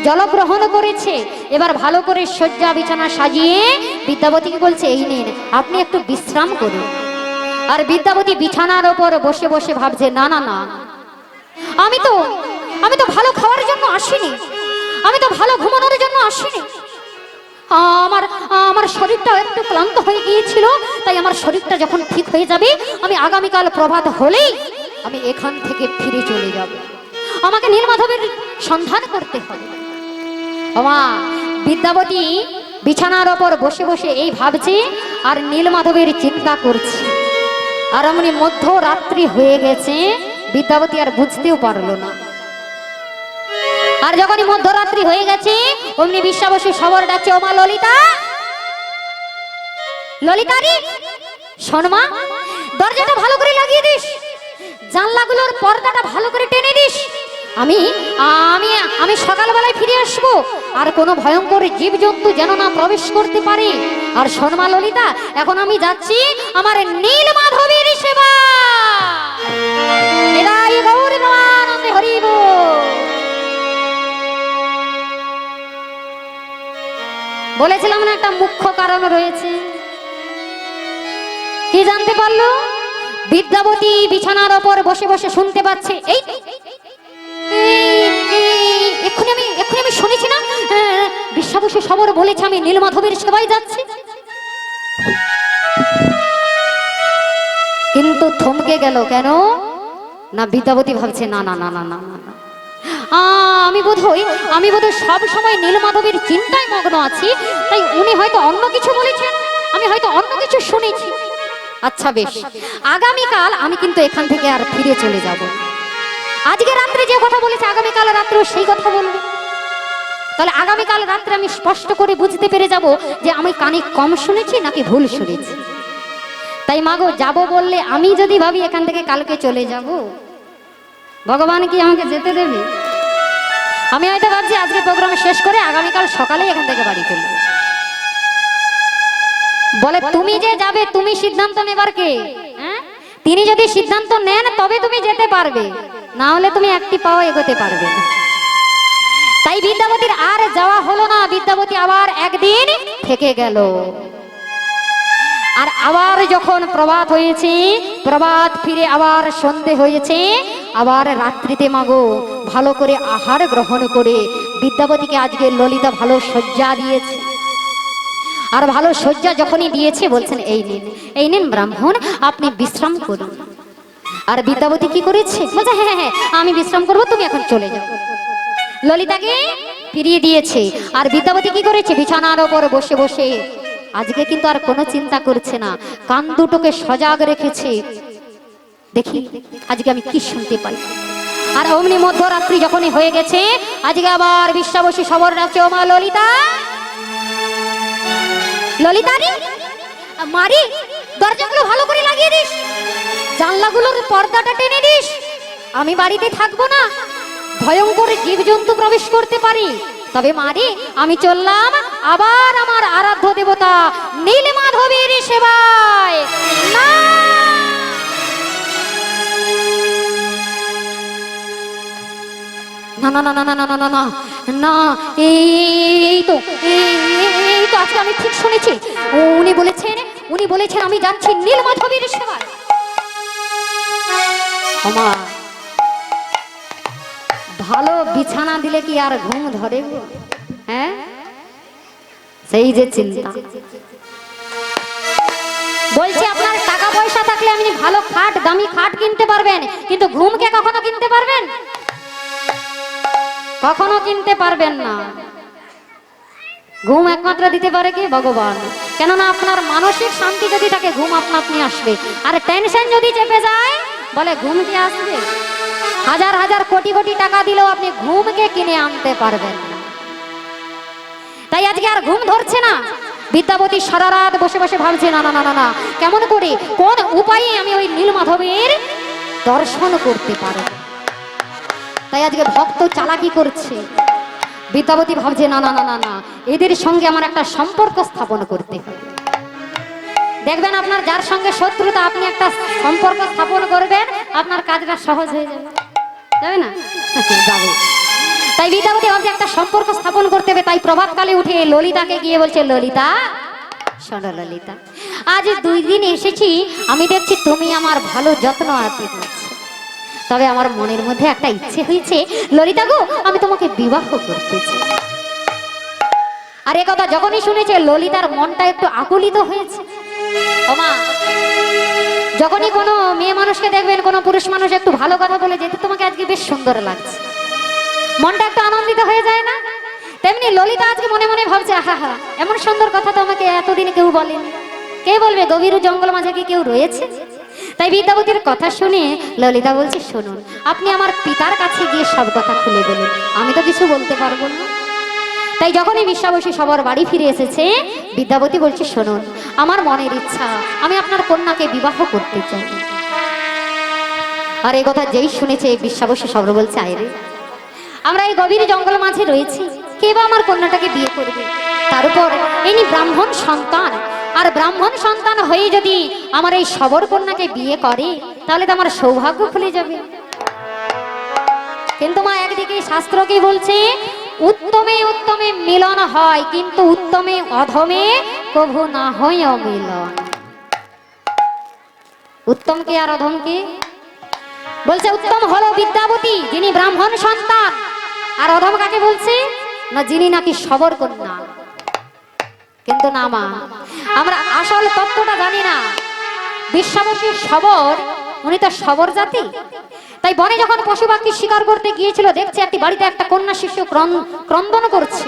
জলগ্রহণ করেছে। এবার ভালো করে শয্যা বিছানা সাজিয়ে বিদ্যাবতীকে বলছে, এই নিন, আপনি একটু বিশ্রাম করুন। আর বিদ্যাবতী বিছানার ওপর বসে বসে ভাবছে, না না না, আমি তো ভালো খাওয়ার জন্য আসিনি, আমি তো ভালো ঘুমানোর জন্য আসিনি। আমার শরীরটা একটু ক্লান্ত হয়ে গিয়েছিল, তাই আমার শরীরটা যখন ঠিক হয়ে যাবে, আমি আগামীকাল প্রভাত হলেই আমি এখান থেকে ফিরে চলে যাব। আমাকে নীলমাধবের সন্ধান করতে হবে। মা বিদ্যাবতী বিছানার ওপর বসে বসে এই ভাবছে আর নীলমাধবের চিন্তা করছে। আর এমনি মধ্যরাত্রি হয়ে গেছে, বিদ্যাবতী আর বুঝতেও পারলো না। আর যখনই মধ্যরাত্রি হয়ে গেছে, অমনি বিশ্বাবসী সবর ডাকছে, ও মা ললিতা, ললিতা রে, শোন মা, দরজাটা ভালো করে লাগিয়ে দিস, জানলাগুলোর পর্দাটা ভালো করে টেনে দিস। আমি আমি আমি সকালবেলায় ফিরে আসবো, আর কোনো ভয়ঙ্কর জীবজন্তু যেন না প্রবেশ করতে পারে। আর শোন মা ললিতা, এখন আমি যাচ্ছি আমার নীলমাধবের সেবা। এরাই গৌর নমানন্দে হরি বল। বলেছিলাম না, একটা মুখ্য কারণ রয়েছে। কি জানতে পারলো? বিদ্যাবতী বিছানার ওপর বসে বসে শুনতে পাচ্ছে, এক্ষুনি আমি শুনেছি না, বিশ্বাবসী সবর বলেছে আমি নীলমাধবের সেবায় যাচ্ছি। কিন্তু থমকে গেল। কেন না, বিদ্যাবতী ভাবছে, না না না না না না, আমি বোধহয় সব সময় নীলমাধবের চিন্তায় মগ্ন আছি, তাই উনি হয়তো অন্য কিছু বলেছেন, আমি হয়তো অন্য কিছু শুনেছি। আচ্ছা বেশ, আগামীকাল আমি কিন্তু এখান থেকে আর ফিরে চলে যাব। আজকে রাত্রে যে কথা বলেছে, আগামীকাল রাত্রেও সেই কথা বলবে। তাহলে আগামীকাল রাত্রে আমি স্পষ্ট করে বুঝতে পেরে যাব যে আমি কানে কম শুনেছি নাকি ভুল শুনেছি। তাই মাগো, যাব বললে আমি যদি ভাবি এখান থেকে কালকে চলে যাব, ভগবান কি আমাকে যেতে দেবে? আমি হয়তো ভাবছি আজকে প্রোগ্রাম শেষ করে আগামীকাল সকালে এখান থেকে বাড়ি চলে যাব। বলে, তুমি যে যাবে, তুমি সিদ্ধান্ত নেবার কে? তিনি যদি সিদ্ধান্ত নেন তবে তুমি যেতে পারবে, না হলে তুমি একটি পাও এগোতে পারবে না। তাই বিদ্যাবতীর আর যাওয়া হলো না। বিদ্যাবতী আবার একদিন থেকে গেল। আর আবার যখন প্রভাত হয়েছে, প্রভাত ফিরে আবার সন্ধে হয়েছে, আবার রাত্রিতে মাগো ভালো করে আহার গ্রহণ করে বিদ্যাবতীকে আজকে ললিতা ভালো শয্যা দিয়েছে। আর ভালো শয্যা যখনই দিয়েছে, বলছেন, এই নিন ব্রাহ্মণ, আপনি বিশ্রাম করুন। আর বিদ্যাবতী কি করেছে, বলছে হ্যাঁ হ্যাঁ হ্যাঁ, আমি বিশ্রাম করবো, তুমি এখন চলে যাও। ললিতাকে ফিরিয়ে দিয়েছে। আর বিদ্যাবতী কি করেছে, বিছানার ওপর বসে বসে আজকে কিন্তু আর কোনো চিন্তা করছে না, কান দুটোকে সজাগ রেখেছে, দেখি আজকে আমি কি শুনতে পাই। আর অমনি মধ্যরাত্রি যখনই হয়ে গেছে, আজকে আবার বিশ্বাবসী সবর ডাকছে, ও মা ললিতা, ললিতা রে মারি, দরজাগুলো ভালো করে লাগিয়ে দিস, জানলাগুলোর পর্দাটা টেনে দিস, আমি বাড়িতে থাকবো না, ভয়ঙ্কর জীবজন্তু প্রবেশ করতে পারি। তবে মারি, আমি চললাম আবার আমার আরাধ্য দেবতা নীলমাধবের সেবায়। না না না না না না না না না না, এই তো আজকে আমি ঠিক শুনেছি, উনি বলেছেন আমি যাচ্ছি নীলমাধবের সেবায়। ওমা, ভালো বিছানা দিলে কি আর ঘুম ধরে গো? হ্যাঁ, সেই যে চিন্তা। বলছি আপনার টাকা পয়সা থাকলে আপনি ভালো খাট, দামি খাট কিনতে পারবেন, কিন্তু ঘুমকে কখনো কিনতে পারবেন? কখনো কিনতে পারবেন না। ঘুম একমাত্র দিতে পারে কি? ভগবান। কেননা আপনার মানসিক শান্তি যদি থাকে, ঘুম আপনা আপনি আসবে। আর টেনশন যদি চেপে যায়, বলে ঘুম কি আসবে? হাজার হাজার কোটি কোটি টাকা দিলেও আপনি ঘুমকে কিনে আনতে পারবেন না। তাই আজকে আর ঘুম ধরছে না। বিদ্যাবতী সারা রাত বসে বসে ভাবছে, না না না না না, কেমন করে, কোন উপায়ে আমি ওই নীলমাধবের দর্শন করতে পারব। তাই আজকে ভক্ত চালাকি করছে। বিদ্যাবতী ভাবছে, না না না না না, এদের সঙ্গে আমার একটা সম্পর্ক স্থাপন করতে হবে। দেখবেন আপনার যার সঙ্গে শত্রুতা, আপনি একটা সম্পর্ক স্থাপন করবেন, আপনার কাজটা সহজ হয়ে যাবে, যাবে না? যাবে। তাই বিদ্যাবতী ভাবছে একটা সম্পর্ক স্থাপন করতে হবে। তাই প্রভাতকালে উঠে ললিতাকে গিয়ে বলছে, ললিতা শোনো ললিতা, আজ 2 দিন এসেছি, আমি দেখছি তুমি আমার ভালো যত্ন আত্মি করছো, তবে আমার মনের মধ্যে একটা ইচ্ছে হয়েছে, ললিতা গো, আমি তোমাকে বিবাহ করতে চাই। আর এ কথা যখনই শুনেছে, ললিতার মনটা একটু আকুলিত হয়েছে। ওমা, যখনই কোনো মেয়ে মানুষকে দেখবেন, কোনো পুরুষ মানুষ একটু ভালো কথা বলে যেতে, তোমাকে আজকে বেশ সুন্দর লাগছে, মনটা একটু আনন্দিত হয়ে যায় না? তেমনি ললিতা আজকে মনে মনে ভাবছে, আহা হা, এমন সুন্দর কথা তো আমাকে এতদিন কেউ বলেনি, কে বলবে? গভীর জঙ্গল মাঝে কি কেউ রয়েছে? তাই বিদ্যাবতীর কথা শুনে ললিতা বলছে, শুনুন, আপনি আমার পিতার কাছে গিয়ে সব কথা খুলে বলুন, আমি তো কিছু বলতে পারবো না। তাই যখনই বিশ্বাবসী সবার বাড়ি ফিরে এসেছে, বিদ্যাবতী বলছে, শুনুন, আমার মনের ইচ্ছা, আমি আপনার কন্যাকে বিবাহ করতে চাই। আর এই কথা যেই শুনেছে, বিশ্বাবসী সবার বলছে, আয়রে, আমরা এই গভীর জঙ্গল মাঝে রয়েছি, কে বা আমার কন্যাটাকে বিয়ে করবে? তার উপর ইনি ব্রাহ্মণ সন্তান, আর ব্রাহ্মণ সন্তান হয়ে যদি আমার এই সবর কন্যাকে বিয়ে করে, তাহলে তো আমার সৌভাগ্য খুলে যাবে। কিন্তু মা, একদিকে শাস্ত্র কি বলছে? উত্তমে উত্তমে মিলন হয়, কিন্তু উত্তমে অধমে কভু না হয় অমিলন। উত্তম কে আর অধম কে? বলছে উত্তম হলো বিদ্যাবতী, যিনি ব্রাহ্মণ সন্তান। আর অধম কাকে বলছে? না, যিনি নাকি সবর কন্যা। কিন্তু না মা, আমরা আসল তত্ত্বটা জানি না। বিশ্বাবসী সবর, উনি তো সবর জাতি। তাই বনে যখন পশু পাখি শিকার করতে গিয়েছিল, দেখছে একটি বাড়িতে একটা কন্যা শিশু ক্রন্দন করছে।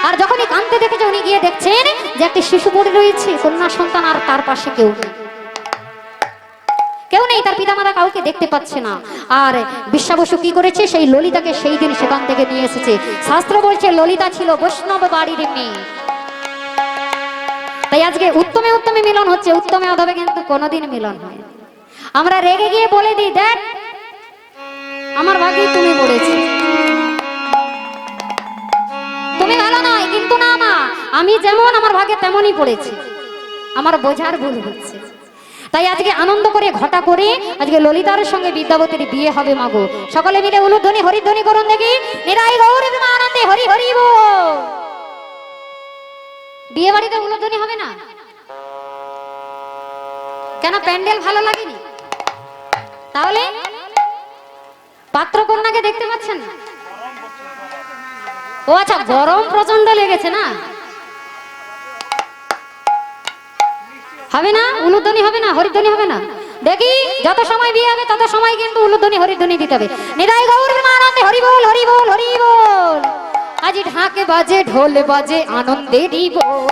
আর যখনই কাঁদতে দেখেছে, উনি গিয়ে দেখছেন যে একটি শিশু পড়ে রয়েছে, কন্যা সন্তান, আর তার পাশে কেউ নেই, কেউ নেই, তার পিতামাতা কাউকে দেখতে পাচ্ছে না। আর বিশ্বাবসু কি করেছে? সেই ললিতাকে সেই দিন সেখান থেকে নিয়ে এসেছে। শাস্ত্র বলছে ললিতা ছিল বৈষ্ণব বাড়ির মেয়ে। তাই আজকে উত্তমে উত্তমে মিলন হচ্ছে, উত্তমে অধমে কিন্তু কোনোদিন মিলন হয়। আমরা রেগে গিয়ে বলে দিই, দেখ আমার ভাগ্যে তুমি পড়েছি, তুমি ভালো নয়। কিন্তু না মা, আমি যেমন আমার ভাগ্যে তেমনই পড়েছি, আমার বোঝার ভুল হচ্ছে। তাই আজকে আনন্দ করে ঘটা করে আজকে ললিতার সঙ্গে বিদ্যাবতীর বিয়ে হবে মাগো। সকলে মিলে উলুধ্বনি হরিধ্বনি করুন দেখি, নিরাই গৌর আনন্দে হরি হরি বল। বিয়ে বাড়িতে উলুধ্বনি হবে না কেন? প্যান্ডেল ভালো লাগেনি? তাহলে পাত্র কন্যাকে দেখতে পাচ্ছেন না? ও আচ্ছা, গরম প্রচন্ড লেগেছে না? হবে না? উলুধ্বনি হবে না? হরিধ্বনি হবে না? দেখি যত সময় বিয়ে হবে তত সময় কিন্তু উলুধ্বনি হরিধ্বনি দিতে হবে। নিতাই গৌর আনন্দে হরি বল হরি বল হরি বল। আজ ঢাকে বাজে ঢোল বাজে আনন্দেরই বল।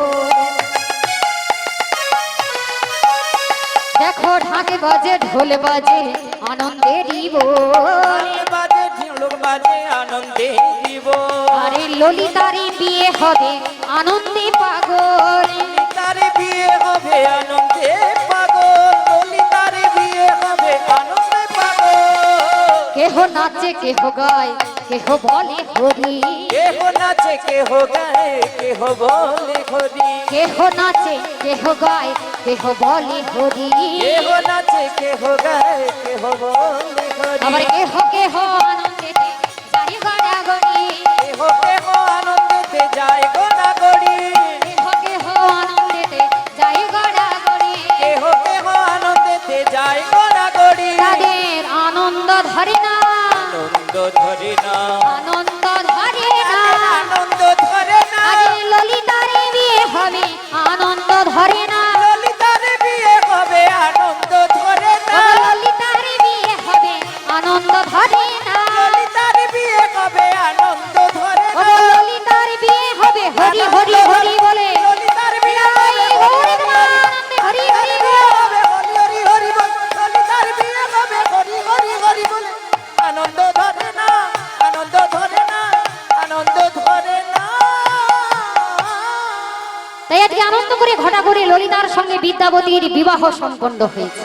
দেখো ঢাকে বাজে ঢোল বাজে আনন্দেরই বল। বাজে ঢোল বাজে আনন্দে দিব। আরে ললিতারি বিয়ে হবে আনন্দে পাগল। তারে বিয়ে হবে আনন্দে পাগল। ললিতার বিয়ে হবে আনন্দে পাগল। কেহ নাচে কেহ গায় কেহ বলে হরি। কেহ নাচে কেহ গায় কেহ বলে হরি। কেহ নাচে কেহ গায় কেহ বলে হরি। কেহ নাচে কেহ গায় কেহ বলে হরি। আবার কেহ কেহ আনন্দেতে যায় গড়াগড়ি। কেহ কেহ আনন্দেতে যায় গড়াগড়ি। কেহ কেহ আনন্দেতে যায় গড়াগড়ি। কেহ কেহ আনন্দেতে যায় গড়াগড়ি। তাদের আনন্দ ধরে না আনন্দ ধরে না। আনন্দ ধরে না। আনন্দ ধরে না। আরে ললিতারে বিয়ে হবে আনন্দ ধরে না। ললিতার বিয়ে হবে আনন্দ ধরে না। ললিতারে বিয়ে হবে আনন্দ ধরে না। ললিতার বিয়ে হবে আনন্দ ধরে ও না। ললিতার বিয়ে হবে হরি হরি হরি বলে। ললিতার বিয়ে হবে গৌর আনন্দে হরি হরি বল। হবে হরি হরি হরি বল। ললিতার বিয়ে হবে হরি হরি হরি বলে। আনন্দ ধরে না। আনন্দ ধরে না। আনন্দ ধরে না। তাই আজকে আনন্দ করে ঘটা করে ললিতার সঙ্গে বিদ্যাবতীর বিবাহ সম্পন্ন হয়েছে।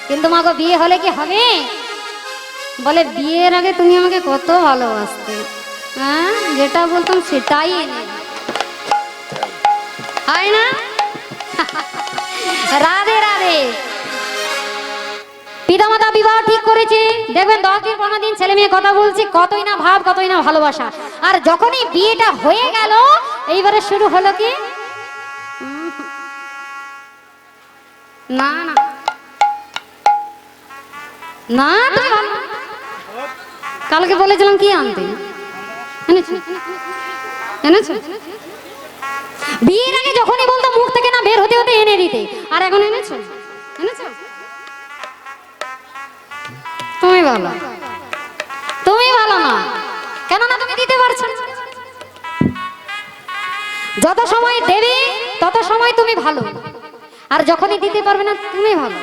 কিন্তু মাগো বিয়ে হলে কি হবে? বলে বিয়ের আগে তুমি আমাকে কত ভালোবাসতে, হ্যাঁ যেটা বলতাম সেটাই এনে হয় না। রাধে রাধে। পিতামাতা বিবাহ ঠিক করেছে, দেখবেন 10 দিন 15 দিন ছেলে মেয়ে কথা বলছে, কতই না ভাব কতই না ভালোবাসা। আর যখনই বিয়েটা হয়ে গেল এইবারে শুরু হলো কি না না না তুমি ভালো। কালকে বলেছিলাম কি আনতে, এনেছো এনেছো? বিয়ের আগে যখনই বলতো মুখ থেকে না বের হতে হতে এনে দিতে, আর এখন এনেছো এনেছো? তুমি ভালো, তুমি ভালো না, কেননা তুমি দিতে পারছো না। যত সময় দেবে তত সময় তুমি ভালো, আর যখনই দিতে পারবে না তুমি ভালো,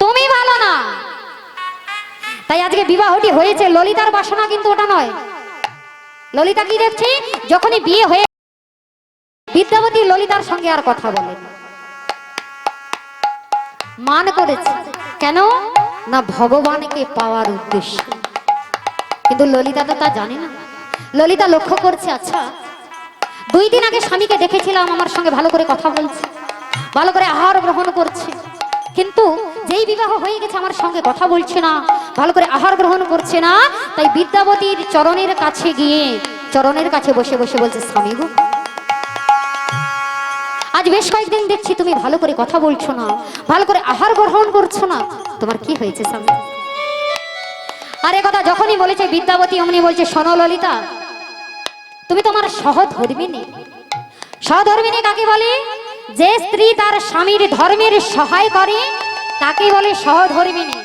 তুমি ভালো না। তাই আজকে বিবাহটি হয়েছে, ললিতার বাসনা কিন্তু ওটা নয়। ললিতা কি দেখছি, যখনই বিয়ে হয়ে বিদ্যাবতী ললিতার সঙ্গে আর কথা বলে মান করেছে, কেন না ভগবানকে পাওয়ার উদ্দেশ্যে। কিন্তু ললিতা তো তা জানে না। ললিতা লক্ষ্য করছে, আচ্ছা 2 দিন আগে স্বামীকে দেখেছিলাম আমার সঙ্গে ভালো করে কথা বলছে, ভালো করে আহার গ্রহণ করছে, কিন্তু যেই বিবাহ হয়ে গেছে আমার সঙ্গে কথা বলছে না, ভালো করে আহার গ্রহণ করছে না। তাই বিদ্যাবতীর চরণের কাছে গিয়ে চরণের কাছে বসে বসে বলছে, স্বামী গো আজ বেশ কয়েকদিন দেখছি তুমি ভালো করে কথা বলছো না, ভালো করে আহার গ্রহণ করছো না, তোমার কি হয়েছে স্বামী? আর এ কথা যখনই বলেছে বিদ্যাবতী অমনি বলছে, শোনো ললিতা, তুমি তোমার সহধর্মিনী। সহধর্মিনী কাকে বলে? যে স্ত্রী তার স্বামীর ধর্মের সহায় করে তাকে বলে সহধর্মিনী।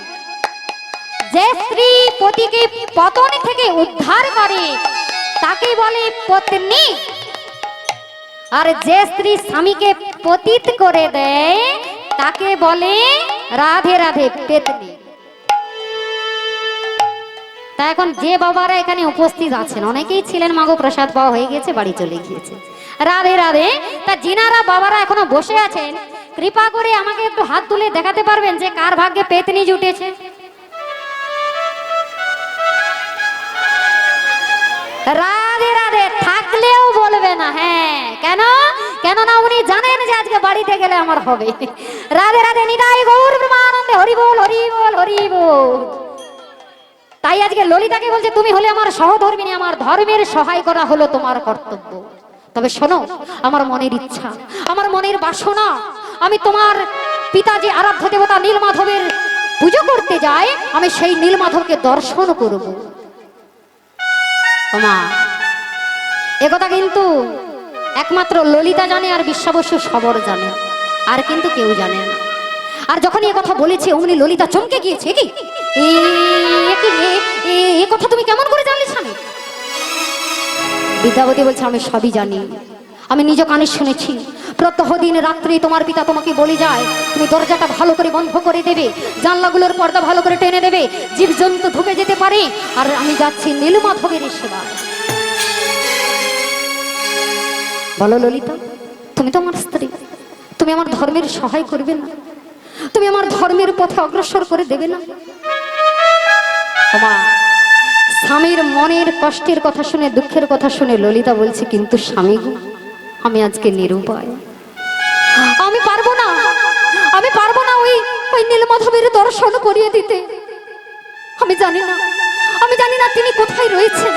যে স্ত্রী পতিকে পতন থেকে উদ্ধার করে তাকে বলে পত্নী। আর যে স্ত্রী স্বামীকে পতিত করে দেয় তাকে বলে রাধে রাধে পেতনি। তা এখন যে বাবারা এখানে উপস্থিত আছেন, অনেকেই ছিলেন মাগো প্রসাদ পাওয়া হয়ে গেছে, বাড়ি চলে গিয়েছে, রাধে রাধে। তা যিনারা বাবারা এখনো বসে আছেন, কৃপা করে আমাকে একটু হাত তুলে দেখাতে পারবেন যে কার ভাগ্যে পেতনি জুটেছে? রাধে রাধে থাকলেও বলবে না, হ্যাঁ কেন? কেননা উনি জানেন যে আজকে বাড়িতে গেলে আমার হবে। রাধে রাধে, নিতাই গৌর ব্রহ্মানন্দে হরি বল হরি বল হরি বল। তাই আজকে ললিতাকে বলছে, তুমি হলে আমার সহধর্মিনী, আমার ধর্মের সহায় করা হলো তোমার কর্তব্য। তবে শোনো, আমার মনের ইচ্ছা, আমার মনের বাসনা, আমি তোমার পিতা যে আরাধ্য দেবতা নীলমাধবের পুজো করতে যায়, আমি সেই নীলমাধবকে দর্শন করব। মা, একথা কিন্তু একমাত্র ললিতা জানে আর বিশ্বাবস্য সবর জানে, আর কিন্তু কেউ জানে না। আর যখন এ কথা বলেছে অমনি ললিতা চমকে গিয়েছে। কি এ কথা তুমি কেমন করে জানলে স্বামী? বিদ্যাবতী বলছে আমি সবই জানি, আমি নিজ কানে শুনেছি। প্রত্যহ দিন রাত্রে তোমার পিতা তোমাকে বলে যায় তুমি দরজাটা ভালো করে বন্ধ করে দেবে, জানলাগুলোর পর্দা ভালো করে টেনে দেবে, জীবজন্তু ঢুকে যেতে পারে। আর আমি যাচ্ছি নীলমাধবের সেবা। বলো ললিতা, তুমি তো আমার স্ত্রী, তুমি আমার ধর্মের সহায় করবে না? তুমি আমার ধর্মের পথে অগ্রসর করে দেবে না? মা, স্বামীর মনের কষ্টের কথা শুনে, দুঃখের কথা শুনে ললিতা বলছে কিন্তু স্বামী গো, আমি আজকে নিরুপায়, আমি পারবো না, আমি পারবো না ওই নীলমাধবের দর্শন করিয়ে দিতে। আমি জানি না তিনি কোথায় রয়েছেন।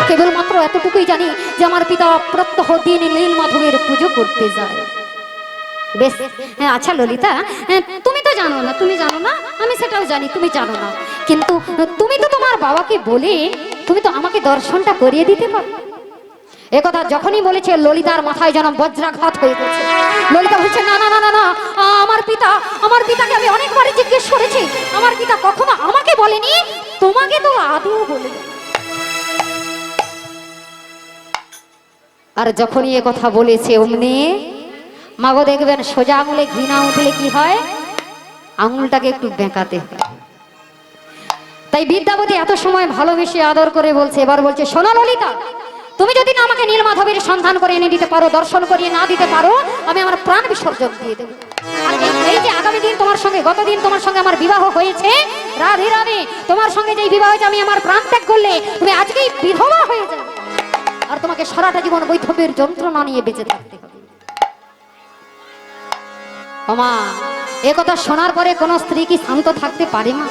কেবলমাত্র এতটুকুই জানি যে আমার পিতা প্রত্যহ দিন নীলমাধবের পুজো করতে যায়। বেশ, হ্যাঁ, আচ্ছা ললিতা, তুমি তো জানো না, তুমি জানো না, আমি সেটাও জানি তুমি জানো না, কিন্তু তুমি তো তোমার বাবাকে বলে তুমি তো আমাকে দর্শনটা করিয়ে দিতে পারো। একথা যখনই বলেছে ললিতার মাথায় যেন বজ্রাঘাত হয়ে গেছে। ললিতা বলছে না না না না না, আমার পিতাকে আমি অনেকবারই জিজ্ঞেস করেছি, আমার পিতা কখনো আমাকে বলেনি, তোমাকে তো আদৌ বলে। আর যখনই এ কথা বলেছে অমনি মাগো দেখবেন সোজা আঙুলে ঘি না উঠলে কি হয়, আঙুলটাকে একটু বেঁকাতে হয়। তাই বিদ্যাবতী এত সময় ভালোবেসে আদর করে বলছে, এবার বলছে শোনো ললিতা, তুমি যদি না আমাকে নীলমাধবের সন্ধান করে এনে দিতে পারো, দর্শন করিয়ে না দিতে পারো, আমি আমার প্রাণ বিসর্জন দিয়ে দেবো। আর এই যে আগামী দিন তোমার সঙ্গে, গতদিন তোমার সঙ্গে আমার বিবাহ হয়েছে, রাধে রাধে, তোমার সঙ্গে যেই বিবাহ হয়েছে আমি আমার প্রাণ ত্যাগ করলে তুমি আজকেই বিধবা হয়ে যাবে, আর তোমাকে সারাটা জীবন বৈধব্যের যন্ত্রণা নিয়ে বেঁচে থাকতে হবে। ওমা, এ কথা শোনার পরে কোন স্ত্রী কি শান্ত থাকতে পারে মা?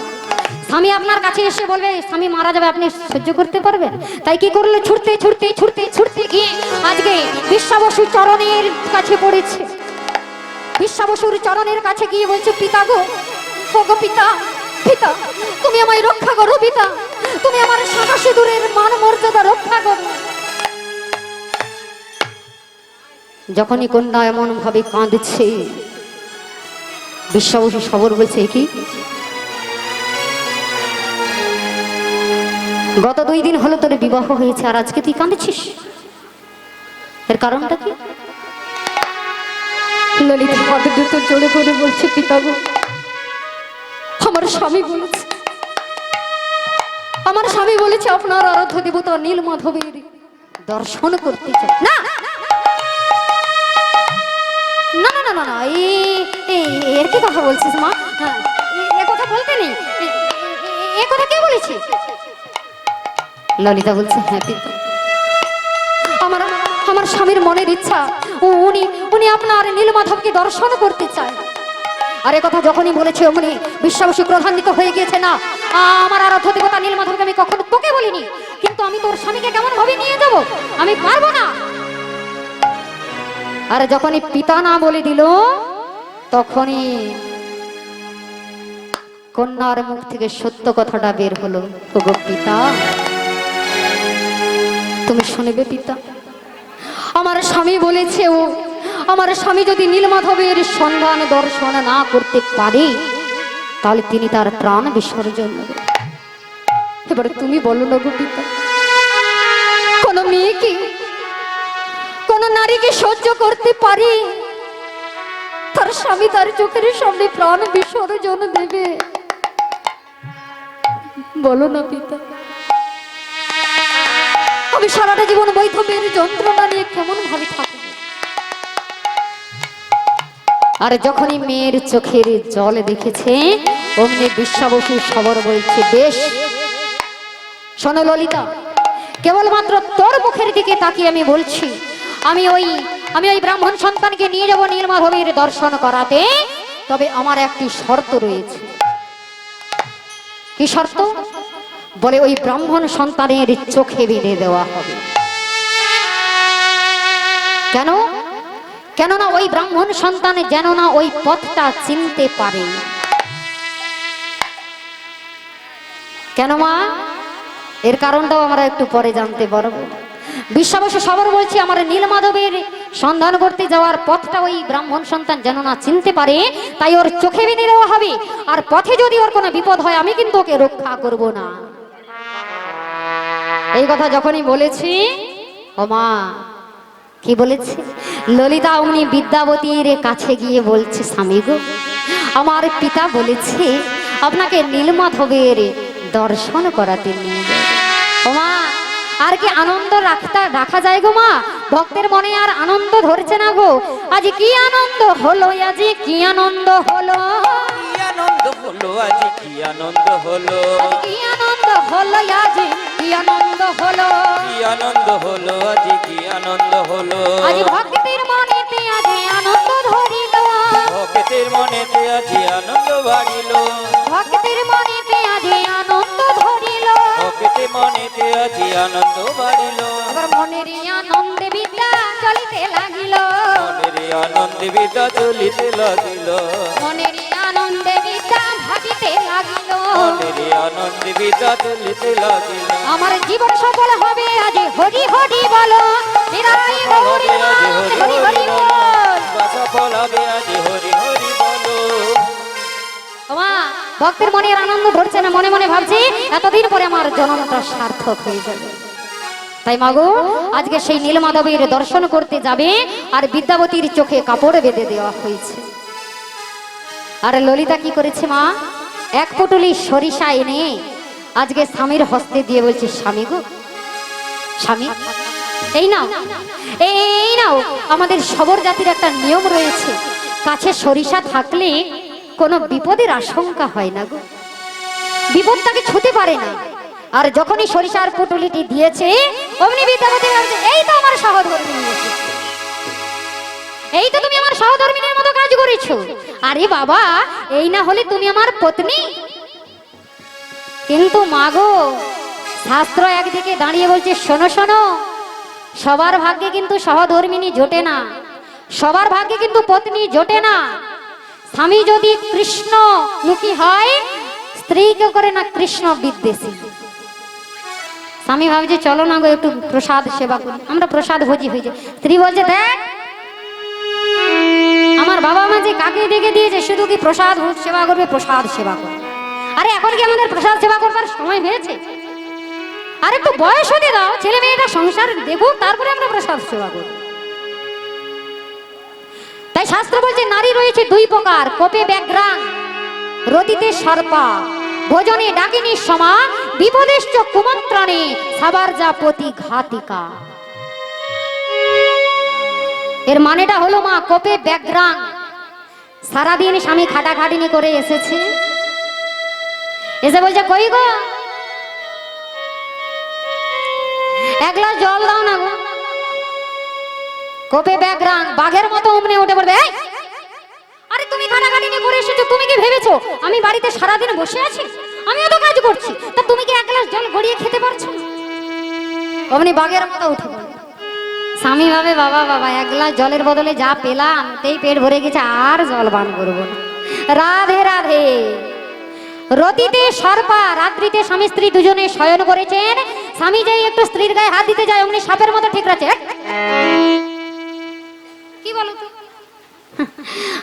স্বামী আপনার কাছে এসে বলবে স্বামী মারা যাবে, আপনি সহ্য করতে পারবেন? তাই কি করলে ছুটতে ছুটতে ছুটতে ছুটতে গিয়ে আজকে বিশ্বাবসুর চরণের কাছে পড়েছে। বিশ্বাবসুর চরণের কাছে গিয়ে বলছে পিতা গো, ও গো পিতা, পিতা তুমি আমায় রক্ষা করো, পিতা তুমি আমার শাখা সিঁদুরের মান মর্যাদা রক্ষা করো। যখনই কন্যা এমন ভাবে কাঁদছে বিশ্বাবসু সবর বলছে কি গত 2 দিন হলো তোর বিবাহ হয়েছে আর আজকে তুই কাঁদছিস, এর কারণটা কি? ললিতা হাতে দুটো জোরে করে বলছে পিতা গো, আমার স্বামী বলেছে আপনার আরাধ্য দেবতা নীলমাধবের দর্শন করতে চাই। না না না না না, এর কি কথা বলছিস মা? এ কথা বলতে নেই, এ কথা কে বলেছে? ললিতা বলছে হ্যাঁ পিতা, আমার স্বামীর মনের ইচ্ছা উনি আপনার নীলমাধবকে দর্শন করতে চায়। আর এ কথা যখনই বলেছে অমনি বিশ্বাবসু ক্রোধান্বিত হয়ে গিয়েছে। না, আমার আরাধ্য দেবতা নীলমাধবকে আমি কখনো তোকে বলিনি, কিন্তু আমি তোর স্বামীকে কেমন ভাবে নিয়ে যাব, আমি পারবো না। আর যখনই পিতা না বলে দিল তখনই কন্যার মুখ থেকে সত্য কথাটা বের হলো, ওগো পিতা তুমি শুনবে পিতা, আমার স্বামী বলেছে আমার স্বামী যদি নীলমাধবের সন্ধান দর্শন না করতে পারে তাহলে তিনি তার প্রাণ বিসর্জন দেবেন। এবারে তুমি বলো না গো পিতা, কোন মেয়েকে কোন নারীকে সহ্য করতে পারে তার স্বামী তার চোখের সামনে প্রাণ বিসর্জন দেবে? বলো না পিতা, আমি সারাটা জীবন বৈধব্যের যন্ত্রণা নিয়ে কেমন ভাবে থাকবো? আর যখনই মেয়ের চোখের জল দেখেছে অমনি বিশ্বাবসু সবর বলছে বেশ, শোনো ললিতা, কেবলমাত্র তোর মুখের দিকে তাকিয়ে আমি বলছি, আমি ওই ব্রাহ্মণ সন্তানকে নিয়ে যাব নীলমাধবের দর্শন করাতে, তবে আমার একটি শর্ত রয়েছে। কি শর্ত? বলে ওই ব্রাহ্মণ সন্তানের চোখে বেঁধে দেওয়া হবে। কেন? কেননা ওই ব্রাহ্মণ সন্তান যেন না ওই পথটা চিনতে পারে। কেন মা? এর কারণটাও আমরা একটু পরে জানতে পারবো। বিশ্বাবসু সবর বলছি আমার নীলমাধবের সন্ধান করতে যাওয়ার পথটা ওই ব্রাহ্মণ সন্তান যেন না চিনতে পারে, তাই ওর চোখে বেঁধে দেওয়া হবে। আর পথে যদি ওর কোনো বিপদ হয় আমি কিন্তু ওকে রক্ষা করব না। এই কথা যখনই বলেছি, ও মা কি বলেছে, ললিতা অমনি বিদ্যাবতীর কাছে গিয়ে বলছে, স্বামী গো, আমার পিতা বলেছে আপনাকে নীলমাধবের দর্শন করাতে নিয়ে যাবে। ও মা, আর কি আনন্দ রাখা যায় গো মা? ভক্তের মনে আর আনন্দ ধরছে না গো। আজ কি আনন্দ হলো, আজ কি আনন্দ হলো, কি আনন্দ হলো, আজ কি আনন্দ হলো, কি আনন্দ হলো, আজ কি আনন্দ হলো, কি আনন্দ হলো, আজ কি আনন্দ হলো। আজ ভক্তের মনেতে আজ আনন্দ ধরিল, ভক্তের মনেতে আজ আনন্দ বাড়িল, ভক্তের মনেতে আজ আনন্দ ধরিল, ভক্তের মনেতে আজ আনন্দ বাড়িল। আবার মনের আনন্দে বিদ্যা চলিতে লাগিল, মনের আনন্দে বিদ্যা চলিতে লাগিল, মনের আনন্দে বিদ্যা ভাবিতে লাগিল, মনের আনন্দে বিদ্যা চলিতে লাগিল। আমার জীবন সফল হবে আজ হরি হরি বলো, নিরাই গৌরী মা, হরি হরি বল। সফল হবে আজ হরি হরি বলো। মা, ভক্তের মনের আনন্দ ধরছে না, মনে মনে ভাবছি এতদিন পরে আমার জন্মটা সার্থক হয়ে যাবে। তাই মাগো, আজকে সেই নীলমাধবের দর্শন করতে যাবে, আর বিদ্যাবতীর চোখে কাপড় বেঁধে দেওয়া হয়েছে। আর ললিতা কি করেছে মা, এক পুটুলি সরিষা এনে আজকে স্বামীর হস্তে দিয়ে বলছে, স্বামী গো, স্বামী এই নাও, এই নাও। আমাদের সবর জাতির একটা নিয়ম রয়েছে, কাছে সরিষা থাকলে কোনো বিপদের আশঙ্কা হয় না গো, বিপদ তাকে ছুঁতে পারে না। আর যখনই সরিষার পুটুলিটি দিয়েছে, অমনি বিদ্যাবতী বলছে, এই তো আমার সহধর্মিণী এসেছে, এই তো তুমি আমার সহধর্মিণীর মতো কাজ করেছো। আরে বাবা, এই না হলে তুমি আমার পত্নী। কিন্তু মাগো, শাস্ত্র একদিকে দাঁড়িয়ে বলছে, শোনো শোনো, সবার ভাগ্যে কিন্তু সহধর্মিণী জোটে না, সবার ভাগ্যে কিন্তু পত্নী জোটে না। স্বামী যদি কৃষ্ণ মুখী হয়, স্ত্রীকে করে না কৃষ্ণ বিদ্বেষী। স্বামী ভাবছে চলো না গো একটু প্রসাদ সেবা করি, আমরা প্রসাদ ভোজি হয়ে যায়। স্ত্রী বলছে, দেখ আমার বাবা মা যে কাকে ডেকে দিয়েছে, শুধু কি প্রসাদ সেবা করবে, প্রসাদ সেবা করবে। আরে এখন কি আমাদের প্রসাদ সেবা করবার সময় হয়েছে? আর একটু বয়স হতে দাও, ছেলে মেয়েটা সংসার দেখুক, তারপরে আমরা প্রসাদ সেবা করব। তাই শাস্ত্র বলছে, নারী রয়েছে দুই প্রকার, কোপে ব্যাঘ্রাং, রতিতে সর্পা, ভোজনে ডাকিনী সমা, বিপদেশ্চ কুমন্ত্রণে সাবার যা পতি ঘাতিকা। এর মানেটা হলো মা, কোপে ব্যাঘ্রাং, সারাদিন স্বামী খাটাখাটিনি করে এসেছে, এসে বলছে, কই গো এক গ্লাস জল দাও না গো। কোপে ব্যাঘ্রাং, বাঘের মতো উমনে উঠে পড়বে, এই আরে তুমি খাটাখাটিনি করে এসেছো, তুমি কি ভেবেছো আমি বাড়িতে সারাদিন বসে আছি? আমিও তো কাজ করছি, তা তুমি কি এক গ্লাস জল গড়িয়ে খেতে পারছো? অমনি বাঘের মতো উঠে পড়বে। স্বামী ভাবে, বাবা বাবা, এক গ্লাস জলের বদলে যা পেলাম তেই পেট ভরে গেছে, আর জল পান করবো না। রাধে রাধে। রতিতে সর্পা, রাত্রিতে স্বামী স্ত্রী দুজনে শয়ন করেছেন, স্বামী যাই একটু স্ত্রীর গায়ে হাত দিতে যায়, অমনি সাপের মতো ঠিক আছে। কি বলো তো,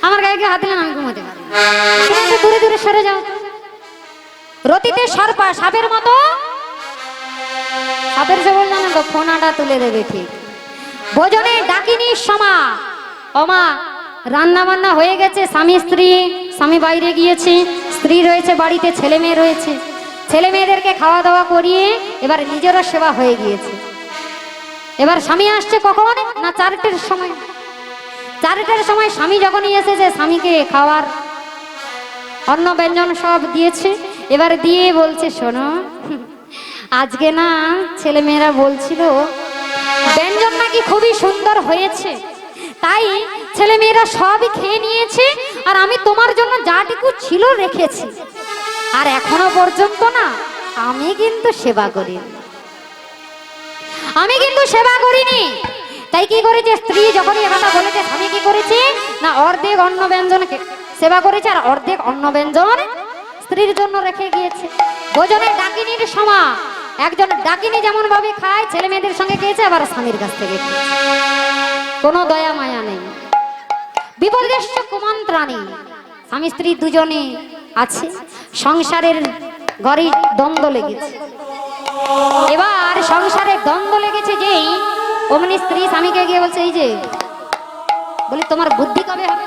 আমার গায়ে হাত দিলে আমি ঘুমাতে পারি, দূরে দূরে সরে যাও। রতিতে সর্পা, সাপের মতো, সাপের যে বললাম তো ফোনাটা তুলে দেবে ঠিক। ভোজনে ডাকিনী সমা, ওমা রান্না বান্না হয়ে গেছে, স্বামী স্ত্রী, স্বামী বাইরে গিয়েছে, স্ত্রী রয়েছে বাড়িতে, ছেলে মেয়ে রয়েছে, ছেলে মেয়েদেরকে খাওয়া দাওয়া করিয়ে এবার নিজেরও সেবা হয়ে গিয়েছে। এবার স্বামী আসছে কখন না, 4টের সময়। 4টের সময় স্বামী যখনই এসেছে, স্বামীকে খাওয়ার অন্ন ব্যঞ্জন সব দিয়েছে। এবার দিয়ে বলছে, শোনো আজকে না ছেলে মেয়েরা বলছিল ব্যঞ্জন নাকি খুবই সুন্দর হয়েছে, তাই ছেলে মেয়েরা সবই খেয়ে নিয়েছে, আর আমি তোমার জন্য যাটুকু ছিল রেখেছি, আর এখনো পর্যন্ত না আমি কিন্তু সেবা করিনি, আমি কিন্তু সেবা করিনি। তাই কি করেছে, স্ত্রী যখনই কথা বলেছে, স্বামী কি করেছে না, অর্ধেক অন্ন ব্যঞ্জনকে সেবা করেছে, আর অর্ধেক অন্ন ব্যঞ্জন স্ত্রীর জন্য রেখে গিয়েছে। ভোজনে ডাকিনীর সমা, একজন ডাকিনী যেমন ভাবে খায়, ছেলে মেয়েদের সঙ্গে খেয়েছে, আবার স্বামীর কাছ থেকে খেয়েছে। কোনো দয়া মায়া নেই। বিপদেশ্য কুমন্ত্রাণী, স্বামী স্ত্রী দুজনে আছে, সংসারের ঘরে দ্বন্দ্ব লেগেছে। এবার সংসারে দ্বন্দ্ব লেগেছে যেই অমনি স্ত্রী স্বামীকে গিয়ে বলছে, এই যে বলি তোমার বুদ্ধি কবে হবে?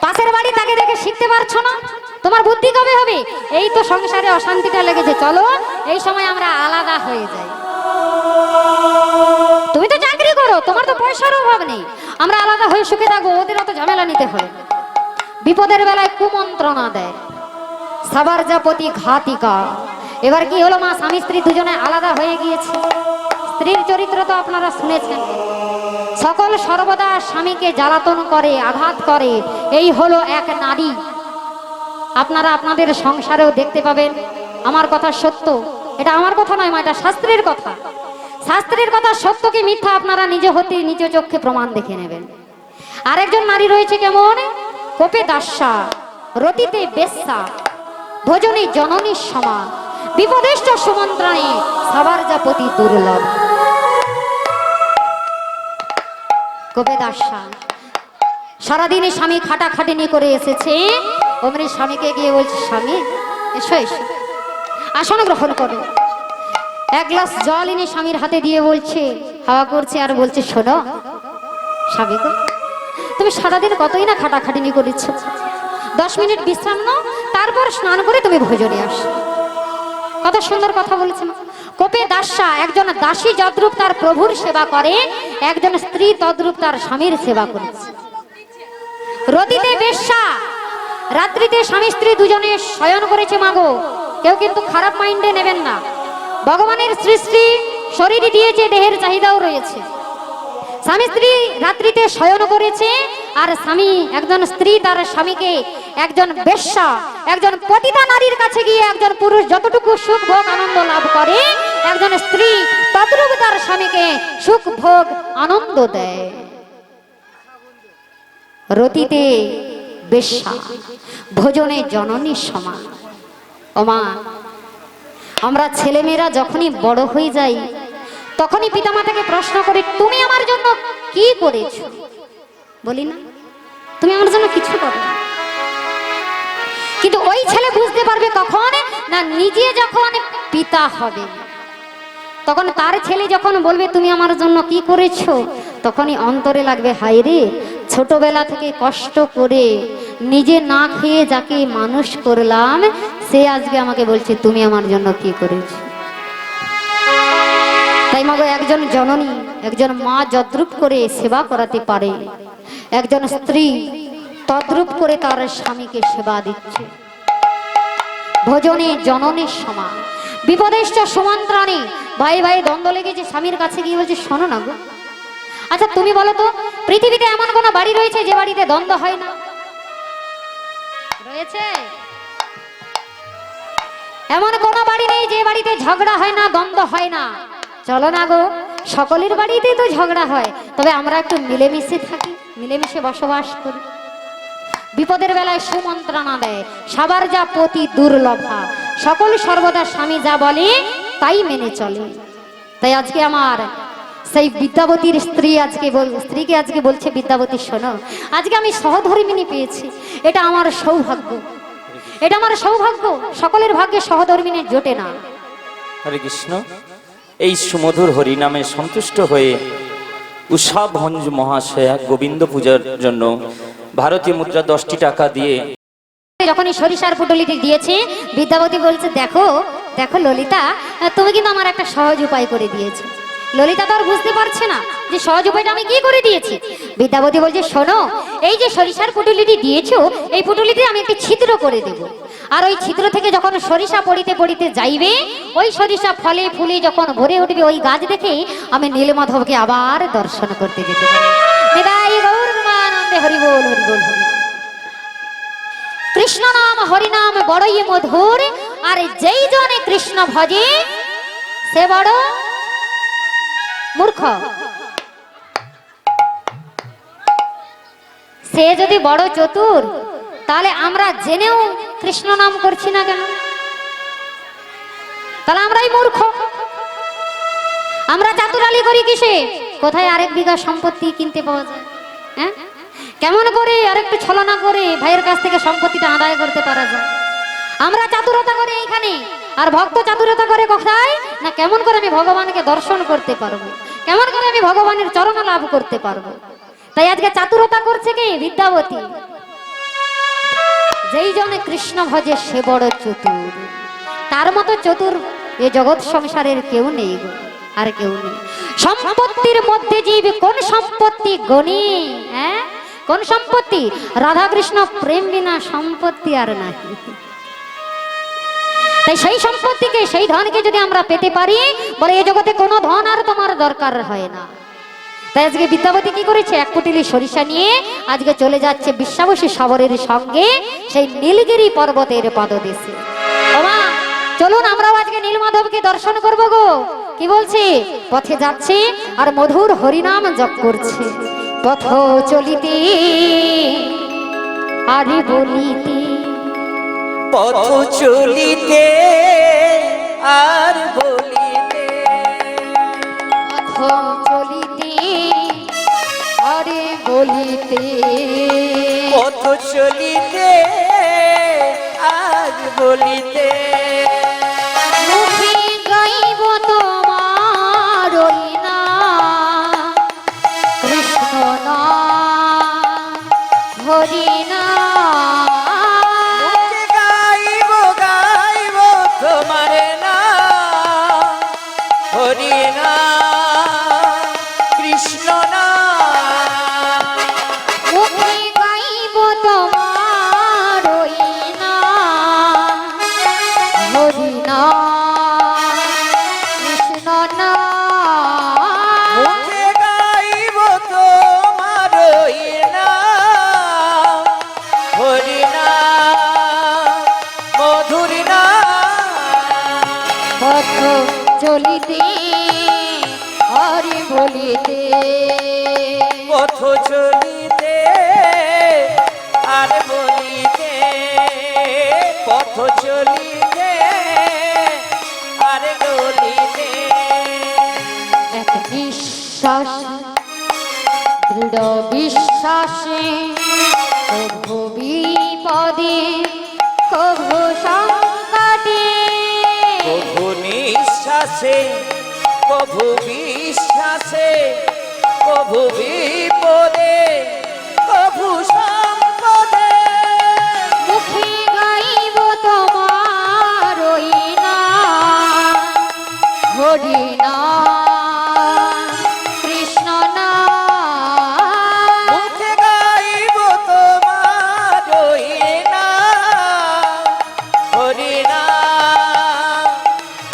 পাশের বাড়ি তাকে দেখে শিখতে পারছো না, তোমার বুদ্ধি কবে হবে? এই তো সংসারে অশান্তিটা লেগেছে, চলো এই সময় আমরা আলাদা হয়ে যাই। তুমি তো চাকরি করো, তোমার তো পয়সার অভাব নেই, আমরা আলাদা হয়ে সুখে থাকবো, ওদের অত ঝামেলা নিতে হবে। বিপদের বেলায় কুমন্ত্রণা দেয়, সবার জাপতি ঘাতিকা। এবার কি হলো মা, স্বামী স্ত্রী দুজনে আলাদা হয়ে গিয়েছে। স্ত্রীর চরিত্র তো আপনারা শুনেছেন, সকল সর্বদা স্বামীকে জ্বালাতন করে, আঘাত করে, এই হলো এক নারী। আপনারা আপনাদের সংসারেও দেখতে পাবেন। আমার কথা সত্য, এটা আমার কথা নয় মা, এটা শাস্ত্রের কথা। শাস্ত্রের কথা সত্য কি মিথ্যা আপনারা নিজ হতে নিজ চোখে প্রমাণ দেখে নেবেন। আরেকজন নারী রয়েছে কেমন, কোপে দাস্যা, রতিতে বেশ্যা, ভোজনে জননীর সমা, বিপদেষ্ট সুমন্ত্রাণী, সবার জাপতি দুর্লভ। কোপে দাস্যা, সারাদিনে স্বামী খাটাখাটিনি করে এসেছে, অমনি স্বামীকে গিয়ে বলছে, স্বামী এসো এসো, আসন গ্রহণ করো। এক গ্লাস জল এনে স্বামীর হাতে দিয়ে বলছে, হাওয়া করছে আর বলছে, শোনো স্বামী গো, তুমি সারাদিন কতই না খাটাখাটিনি করেছ, 10 মিনিট বিশ্রাম নাও, তারপর স্নান করে তুমি ভোজনে আসো। কত সুন্দর কথা বলেছেন। কোপে দাস্যা, একজন দাসী যদ্রূপ তার প্রভুর সেবা করে, একজন স্ত্রী তদ্রূপ তার স্বামীর সেবা করেছে। রতিতে বেশ্যা, রাত্রিতে স্বামী স্ত্রী দুজনে শয়ন করেছে মাগো, কেউ কিন্তু খারাপ মাইন্ডে নেবেন না। ভগবানের সৃষ্টি, শরীর দিয়েছে, দেহের চাহিদাও রয়েছে। স্বামী স্ত্রী রাত্রিতে শয়ন করেছে, আর স্বামী, একজন স্ত্রী তার স্বামীকে, একজন বেশ্যা, একজন পতিতা নারীর কাছে গিয়ে একজন পুরুষ যতটুকু সুখ ভোগ আনন্দ লাভ করে, একজন স্ত্রী তদ্রূপ তার স্বামীকে সুখ ভোগ আনন্দ দেয়। রতিতে বেশ্যা, ভোজনে জননীর সমান। ওমা, আমরা ছেলেমেয়েরা যখনই বড় হয়ে যাই, তখনই পিতামাতাকে প্রশ্ন করি, তুমি আমার জন্য কি করেছো? বলি না, তুমি আমার জন্য কিছু করো না। কিন্তু ওই ছেলে বুঝতে পারবে কখন না, নিজে যখন পিতা হবে, তখন তার ছেলে যখন বলবে তুমি আমার জন্য কি করেছো, তখনই অন্তরে লাগবে, হায় রে, ছোটবেলা থেকে কষ্ট করে নিজে না খেয়ে যাকে মানুষ করলাম, সে আজকে আমাকে বলছে তুমি আমার জন্য কি করেছো। তাই মাগো, একজন জননী, একজন মা যদ্রূপ করে সেবা করাতে পারে, একজন স্ত্রী তদ্রূপ করে তার স্বামীকে সেবা দিচ্ছে। ভোজনে জননীর সমা, বিপদেষ্ট সুমন্ত্রাণী। ভাই ভাই দ্বন্দ্ব লেগেছে, স্বামীর কাছে গিয়ে বলছে, শোনো না গো, আচ্ছা তুমি বলো তো, পৃথিবীতে এমন কোন বাড়ি রয়েছে যে বাড়িতে দ্বন্দ্ব হয় না? রয়েছে? এমন কোন বাড়ি নেই যে বাড়িতে ঝগড়া হয় না, দ্বন্দ্ব হয় না। চলো না গো, সকলের বাড়িতেই তো ঝগড়া হয়, তবে আমরা একটু মিলেমিশে থাকি, মিলেমিশে বসবাস করি। বিপদের বেলায় সুমন্ত্রণা দেয়, সবার যা পতি দুর্লভা, সকল সর্বদা স্বামী যা বলে তাই মেনে চলে। তাই আজকে আমার সেই বিদ্যাবতীর স্ত্রী স্ত্রীকে আজকে বলছে, বিদ্যাবতী শোনো, আজকে আমি সহধর্মিনী পেয়েছি, এটা আমার সৌভাগ্য, এটা আমার সৌভাগ্য। সকলের ভাগ্যে সহধর্মিনী জোটে না। হরে কৃষ্ণ। এই সুমধুর হরিনামে সন্তুষ্ট হয়ে উষা ভঞ্জ মহাশয়া গোবিন্দ পূজার জন্য ভারতীয় মুদ্রা 10টি টাকা দিয়ে যখনই সরিষার পুটলিটি দিয়েছে, বিদ্যাবতী বলছে, দেখো দেখো ললিতা, তুমি কিন্তু আমার একটা সহজ উপায় করে দিয়েছো। ললিতা তো আর বুঝতে পারছে না যে সহজ উপায়টা আমি কি করে দিয়েছি। বিদ্যাবতী বলছে, শোনো, এই যে সরিষার পুটলিটি দিয়েছো, এই পুটলিতে আমি একটি ছিদ্র করে দেব, আর ওই ছিদ্র থেকে যখন সরিষা পড়িতে পড়িতে যাইবে, ওই সরিষা ফলে ফুলে যখন ভরে উঠবে, ওই গাছ দেখে আমি নীলমাধবকে আবার দর্শন করতে যেতে পারি। হরি বল, হরি বল, হরি। কৃষ্ণ নাম হরিনাম বড়ই মধুর, আর যেই জনে কৃষ্ণ ভজে সে বড় মূর্খ। সে যদি বড় চতুর, তাহলে আমরা জেনেও কৃষ্ণ নাম করছি না কেন? তাহলে আমরাই মূর্খ। আমরা চাতুরালি করি কিসে? কোথায় আরেক বিঘা সম্পত্তি কিনতে পাওয়া যায়? হ্যাঁ, কেমন করে আরেকটু ছলনা করে ভাইয়ের কাছ থেকে সম্পত্তিটা আদায় করতে পারা যায়? আমরা চাতুরতা করে এইখানে, আর ভক্ত চাতুরতা করে কোথায় না, কেমন করে আমি ভগবানকে দর্শন করতে পারবো, কেমন করে আমি ভগবানের চরণ লাভ করতে পারবো। তাই আজকে চাতুরতা করছে কি বিদ্যাবতী। যেই জনে কৃষ্ণ ভজে সে বড় চতুর, তার মতো চতুর এ জগৎ সংসারের কেউ নেই গো, আর কেউ নেই। সম্পত্তির মধ্যে জীব কোন সম্পত্তি গণি? হ্যাঁ, কোন সম্পত্তি? রাধা কৃষ্ণ প্রেম বিনা সম্পত্তি আর নাই। তাই সেই সম্পত্তিকে, সেই ধনকে যদি আমরা পেতে পারি, বলে এই জগতে কোনো ধন আর তোমার দরকার হয় না। তাই আজকে বিদ্যাবতী কি করেছে, এক পুটলি সরিষা নিয়ে আজকে চলে যাচ্ছে বিশ্বাবসী শবরের সঙ্গে সেই নীলগিরি পর্বতের পাদদেশে। ওমা চলুন আমরাও আজকে নীলমাধবকে দর্শন করব গো। কি বলছি, পথে যাচ্ছে আর মধুর হরিনাম জপ করছে। পথ চলিতে আরে বলিতে, পথ চলিতে আর বলিতে, পথ চলিতে আরে বলিতে, পথ চলিতে আর বলিতে, মুখে গাইব তোমার ওই নাম, কৃষ্ণ নাম হরি নাম। মুখে গাইব গাইব তোমার নাম, হরি নাম কৃষ্ণ নাম, মুখে গাইব তোমার ওই নাম, হরি নাম কৃষ্ণ নাম। মুখে গাইব তোমার ওই নাম, হরি নাম মধুর নাম, পথ চলিতে হরি বলিতে, পথ চলিতে আর বলিতে, পথ চলিতে আর গলিতে, এক নিঃশ্বাস দৃঢ় বিশ্বাসে, কভু বিপদে কভু সংকটে, প্রভু নিঃশ্বাসে প্রভু বিশ্বাসে, প্রভু বিপদে প্রভু সম্পদে, মুখে গাইব তোমার ওই নাম, হরি নাম কৃষ্ণ নাম। মুখে গাইব তোমার ওই নাম, হরি নাম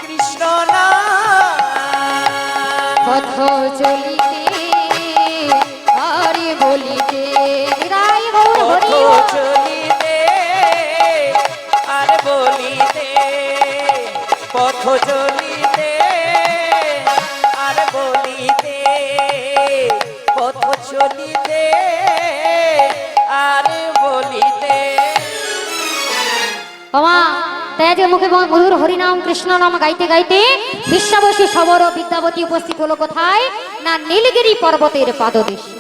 কৃষ্ণ নাম, পথ চলিতে হরি বলিতে, রাই গৌর পথ হরি বল। চলিতে আর বলিতে, পথ চলিতে আর বলিতে, পথ চলিতে আর বলিতে। বাবা তাই আজকে মুখে মধুর হরিনাম কৃষ্ণ নাম গাইতে গাইতে বিশ্বাবসী শবর ও বিদ্যাবতী উপস্থিত হলো কোথায় না, নীলগিরি পর্বতের পাদদেশে।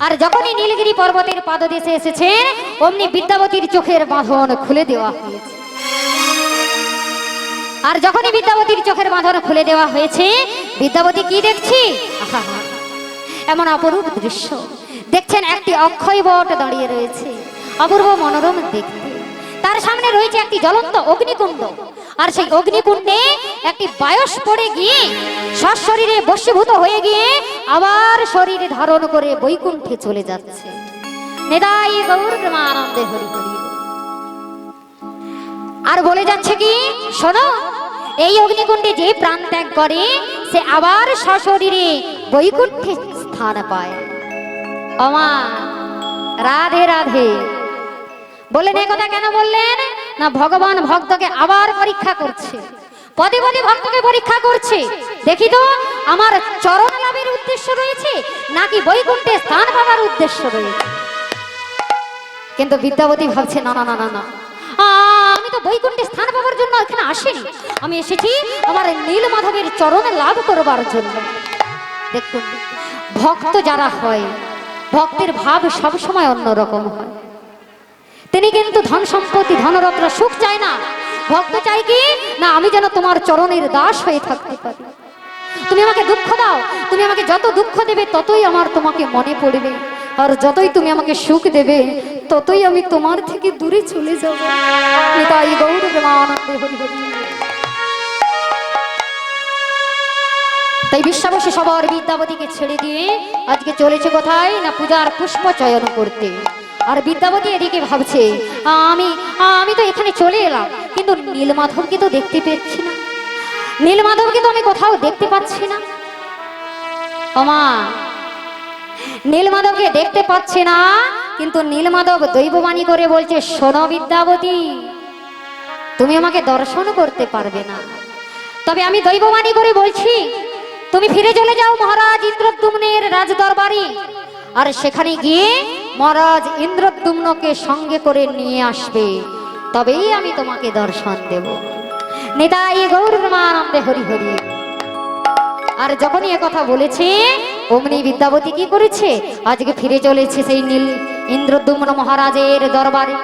আর যখনই নীলগিরি পর্বতের পাদদেশে এসেছে, অমনি বিদ্যাবতীর চোখের বাঁধন খুলে দেওয়া হয়েছে। আর যখনই বিদ্যাবতীর চোখের বাঁধন খুলে দেওয়া হয়েছে, বিদ্যাবতী কি দেখছি, আহা এমন অপরূপ দৃশ্য দেখছেন। একটি অক্ষয় বট দাঁড়িয়ে রয়েছে, অপূর্ব মনোরম দেখতে। তার সামনে রয়েছে একটি জ্বলন্ত অগ্নিকুণ্ড, আর সেই অগ্নিকুণ্ডে একটি বায়স পড়ে গিয়ে সশরীরে বশীভূত হয়ে গিয়ে আবার শরীর ধারণ করে বৈকুণ্ঠে চলে যাচ্ছে। নিতাই গৌর প্রেমানন্দে হরি হরি। আর বলে যাচ্ছে কি, শোনো, এই অগ্নিকুণ্ডে যে প্রাণ ত্যাগ করে সে আবার সশরীরে বৈকুণ্ঠে স্থান পায়। অমা রাধে রাধে বললেন। এই কথা কেন বললেন না, ভগবান ভক্তকে আবার পরীক্ষা করছে, পদে পদে ভক্তকে পরীক্ষা করছে। দেখি তো আমার চরণ লাভের উদ্দেশ্য রয়েছে নাকি বৈকুণ্ঠে স্থান পাওয়ার উদ্দেশ্য রয়েছে। কিন্তু বিদ্যাবতী ভাবছে না না না না না, আমি তো বৈকুণ্ঠে স্থান পাওয়ার জন্য এখানে আসিনি, আমি এসেছি আমার নীলমাধবের চরণ লাভ করবার জন্য। দেখুন ভক্ত যারা হয়, ভক্তের ভাব সবসময় অন্যরকম হয়। তিনি কিন্তু ধন সম্পত্তি ধনরত্ন সুখ চায় না। ভক্ত চাই কি না, আমি যেন তোমার চরণের দাস হয়ে থাকতে পারি। তুমি আমাকে দুঃখ দাও, তুমি আমাকে যত দুঃখ দেবে ততই আমার তোমাকে মনে পড়বে, আর যতই তুমি আমাকে সুখ দেবে ততই আমি তোমার থেকে দূরে চলে যাব। তাই গৌর প্রেমানন্দে হরি হরি। তাই বিশ্বাবসী সবার বিদ্যাবতীকে ছেড়ে দিয়ে আজকে চলেছে কোথায় না, পূজার পুষ্প চয়ন করতে। আর বিদ্যাবতী এদিকে ভাবছে, আমি আমি তো এখানে চলে এলাম, কিন্তু নীলমাধবকে তো দেখতে পাচ্ছি না, নীলমাধবকে তো আমি কোথাও দেখতে পাচ্ছি না। ওমা, নীলমাধবকে দেখতে পাচ্ছে না, কিন্তু নীলমাধব দৈববাণী করে বলছে, শোনো বিদ্যাবতী, তুমি আমাকে দর্শন করতে পারবে না, তবে আমি দৈববাণী করে বলছি, তুমি ফিরে চলে যাও মহারাজ ইন্দ্রদ্যুম্নের রাজ দরবারে, আর সেখানে গিয়ে মহারাজ ইন্দ্রদ্যুম্নকে সঙ্গে করে নিয়ে আসবে, তবেই আমি তোমাকে দর্শন দেব। নিতাই গৌর প্রেমানন্দে হরি হরি। আর যখনই এ কথা বলেছে, অমনি বিদ্যাবতী কি করেছে, আজকে ফিরে চলেছে সেই নীল ইন্দ্রদ্যুম্ন মহারাজের দরবারে।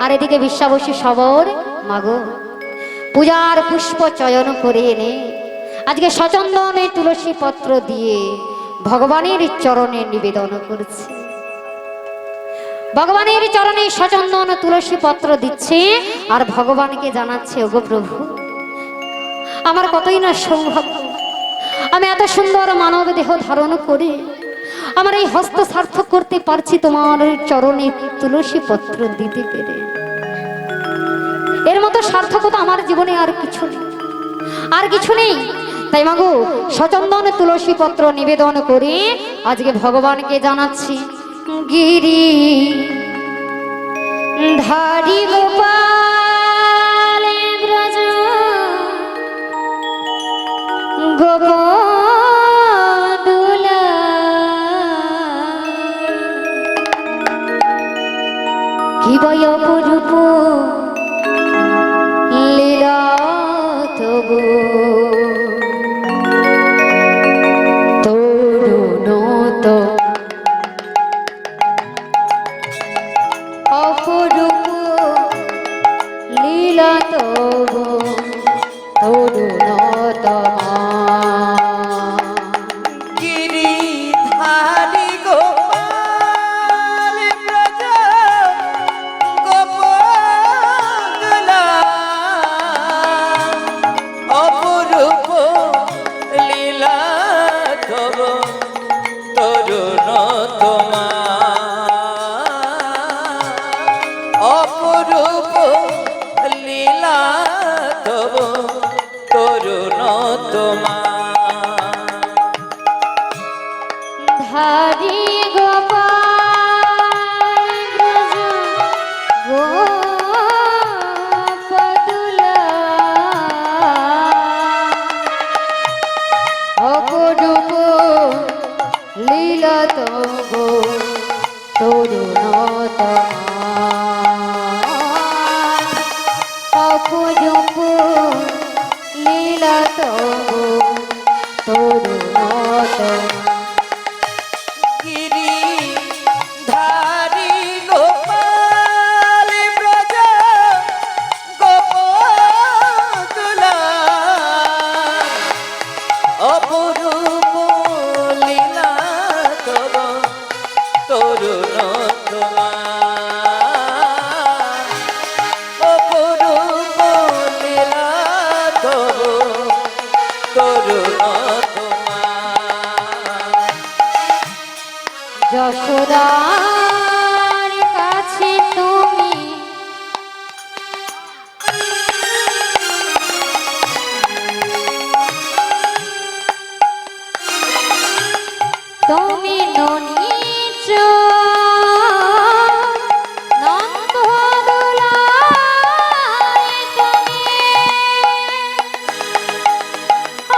আর এদিকে বিশ্বাবসী সবর মাগো পূজার পুষ্প চয়ন করে এনে আজকে সচন্দনে তুলসী পত্র দিয়ে ভগবানের চরণে নিবেদন করছে। ভগবানের চরণে সচন্দন তুলসী পত্র দিচ্ছে আর ভগবানকে জানাচ্ছে, ওগো প্রভু, আমার কতই না সৌভাগ্য, আমি এত সুন্দর মানব দেহ ধারণ করে আমার এই হস্ত সার্থক করতে পারছি তোমার চরণে তুলসী পত্র দিতে পেরে। এর মতো সার্থকতা আমার জীবনে আর কিছু নেই, আর কিছু নেই। তাই মাগো সচন্দন তুলসী পত্র নিবেদন করে আজকে ভগবানকে জানাচ্ছি, গিরি ধারি গোপাল ব্রজ গোপদুলা কি বয় অপরূপ লীলা তবু তরুণ তো অপরূপ লীলা তবু তরুণ গিরিধারী গোপাল ব্রজ গোপদুলা অপরূপ লীলা তব তরুণ অপরূপ লীলা তব তরুণ ধারি গোপাল ব্রজ গোপদুলা অপরূপ লীলা তব তরুণ অপরূপ লীলা তব তরুণ গিরিধারী গোপাল ব্রজ গোপদুলা অপরূপ লীলা তব তরুণ অপরূপ লীলা তব তরুণ যশোদার কাছে তুমি তুমি ননীচ নন্দদোলায় তুমি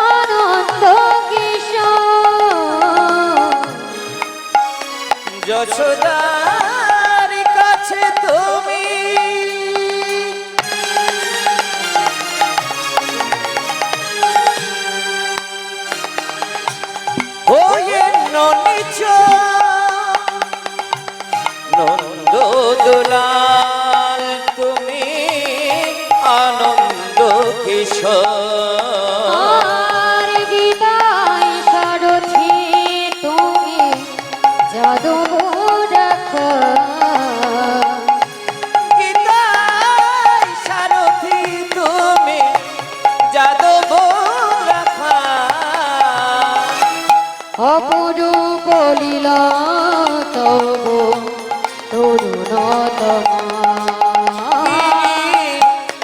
আনন্দ কিশোর যশোদা আনন্দ কিশোর। আর গীতায় সারথি তুমি যাদব রাখা, গীতায় সারথি তুমি যাদব রাখা। অপরূপ লীলা তব তরুণতমা।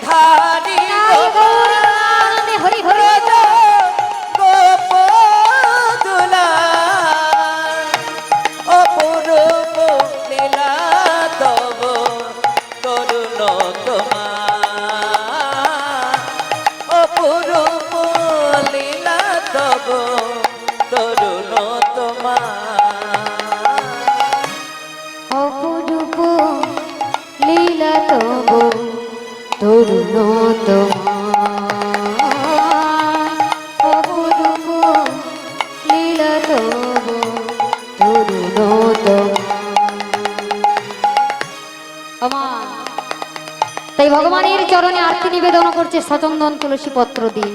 ধারি গৌরাঙ্গে হরি হরি গোপদুলা অপরূপ লীলা তব তরুণতমা। অপরূপ লীলা তব তরুণতমা। অপরূপ লীলা তব তরুণতমা। অপরূপ লীলা তব তরুণতমা। তাই ভগবানের চরণে আরতি নিবেদন করছে সচন্দন তুলসী পত্র দিয়ে,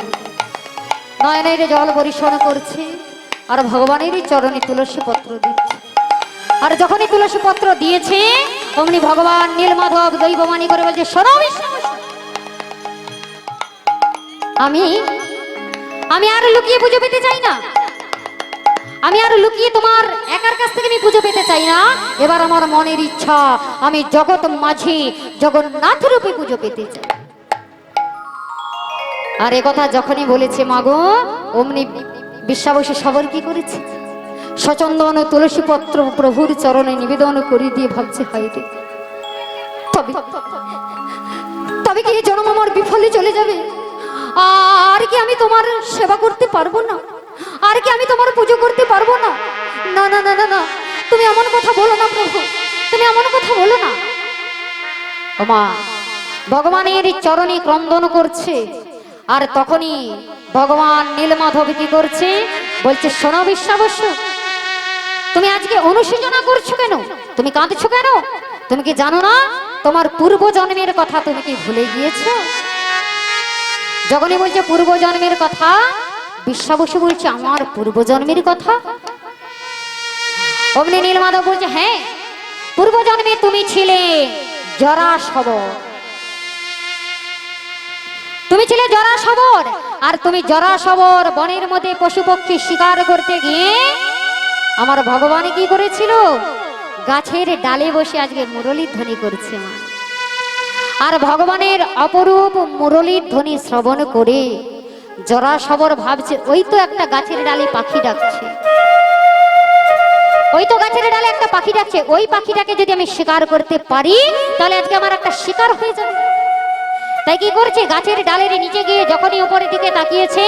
নয়নের জল বরিশন করছে আর ভগবানের চরণে তুলসী পত্র দিচ্ছে। আর যখনই তুলসী পত্র দিয়েছে অমনি ভগবান নীলমাধব দৈববাণী করে বলছে, শোনো বিষ্ণু, আমি আমি আর লুকিয়ে পুজো পেতে চাই না। আমি আর লুকিয়ে তোমার একার কাছ থেকে আমি পুজো পেতে চাই না। এবার আমার মনের ইচ্ছা, আমি জগৎ মাঝি জগন্নাথ রূপে পুজো পেতে চাই। আর এ কথা যখনই বলেছে মাগো, অমনি বিশ্বাবসী সবর কি করেছে, সচন্দন তুলসী পত্র প্রভুর চরণে নিবেদন করে দিয়ে ভাবছে, হাইরে তবে কি এই জন্ম আমার বিফলে চলে যাবে? আর কি আমি তোমার সেবা করতে পারবো না? আর কি আমি তোমার পুজো করতে পারবো না? না না না না না, তুমি এমন কথা বলো না প্রভু, তুমি এমন কথা বলো না। ওমা ভগবানের চরণে ক্রন্দন করছে। আর তখনই ভগবান নীলমাধব কি করছে, বলছে, শোনো বিশ্বাবস্য, তুমি আজকে অনুশোচনা করছো কেন? তুমি কাঁদছো কেন? তুমি কি জানো না তোমার পূর্ব জন্মের কথা তুমি কি ভুলে গিয়েছো? যখনই বলছে পূর্ব জন্মের কথা, বিশ্বাবসু বলছে, আমার পূর্ব জন্মের কথা? অমনি নীলমাধব বলছে, হ্যাঁ, পূর্ব জন্মে তুমি ছিলে জরাসবর। তুমি ছিলে জরাসবর, আর তুমি জরাসবর বনের মধ্যে পশু পক্ষী শিকার করতে গিয়ে আমার ভগবান কি করেছিল, গাছের ডালে বসে আজকে মুরলীর ধ্বনি করছে মা। আর ভগবানের অপরূপ মুরলীর ধ্বনি শ্রবণ করে জরাসবর ভাবছে, ওই তো একটা গাছের ডালে পাখি ডাকছে, ওই তো গাছের ডালে একটা পাখি ডাকছে, ওই পাখিটাকে যদি আমি শিকার করতে পারি তাহলে আজকে আমার একটা শিকার হয়ে যাবে। তাই কি করছে, গাছের ডালের নিচে গিয়ে যখনই উপরের দিকে তাকিয়েছে,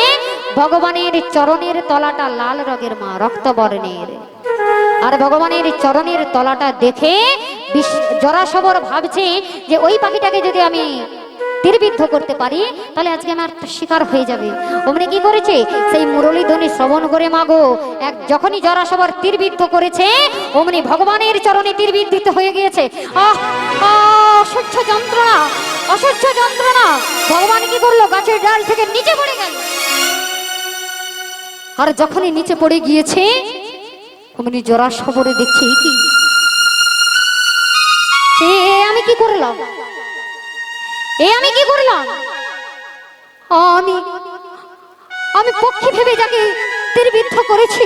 ভগবানের চরণের তলাটা লাল রঙের মা, রক্তবর্ণের। আর ভগবানের চরণের তলাটা দেখে জরাসবর ভাবছে যে ওই পাখিটাকে যদি আমি তীরবিদ্ধ করতে পারি তাহলে আজকে আমার শিকার হয়ে যাবে। অমনি কি করেছে, সেই মুরলী ধ্বনি শ্রবণ করে মাগো যখনই জরাসবর তীরবিদ্ধ করেছে, অমনি ভগবানের চরণে তীরবিদ্ধ হয়ে গিয়েছে। আহ অসহ্য যন্ত্রণা, অসহ্য যন্ত্রণা। ভগবান কি করলো, গাছের ডাল থেকে নিচে পড়ে গেল। আর যখনই নিচে পড়ে গিয়েছে, অমনি জরাসবরে দেখছে, কি আমি কি করলাম, আমি কি করলাম? আমি পক্ষী ভেবে যাকে তীরবিদ্ধ করেছি,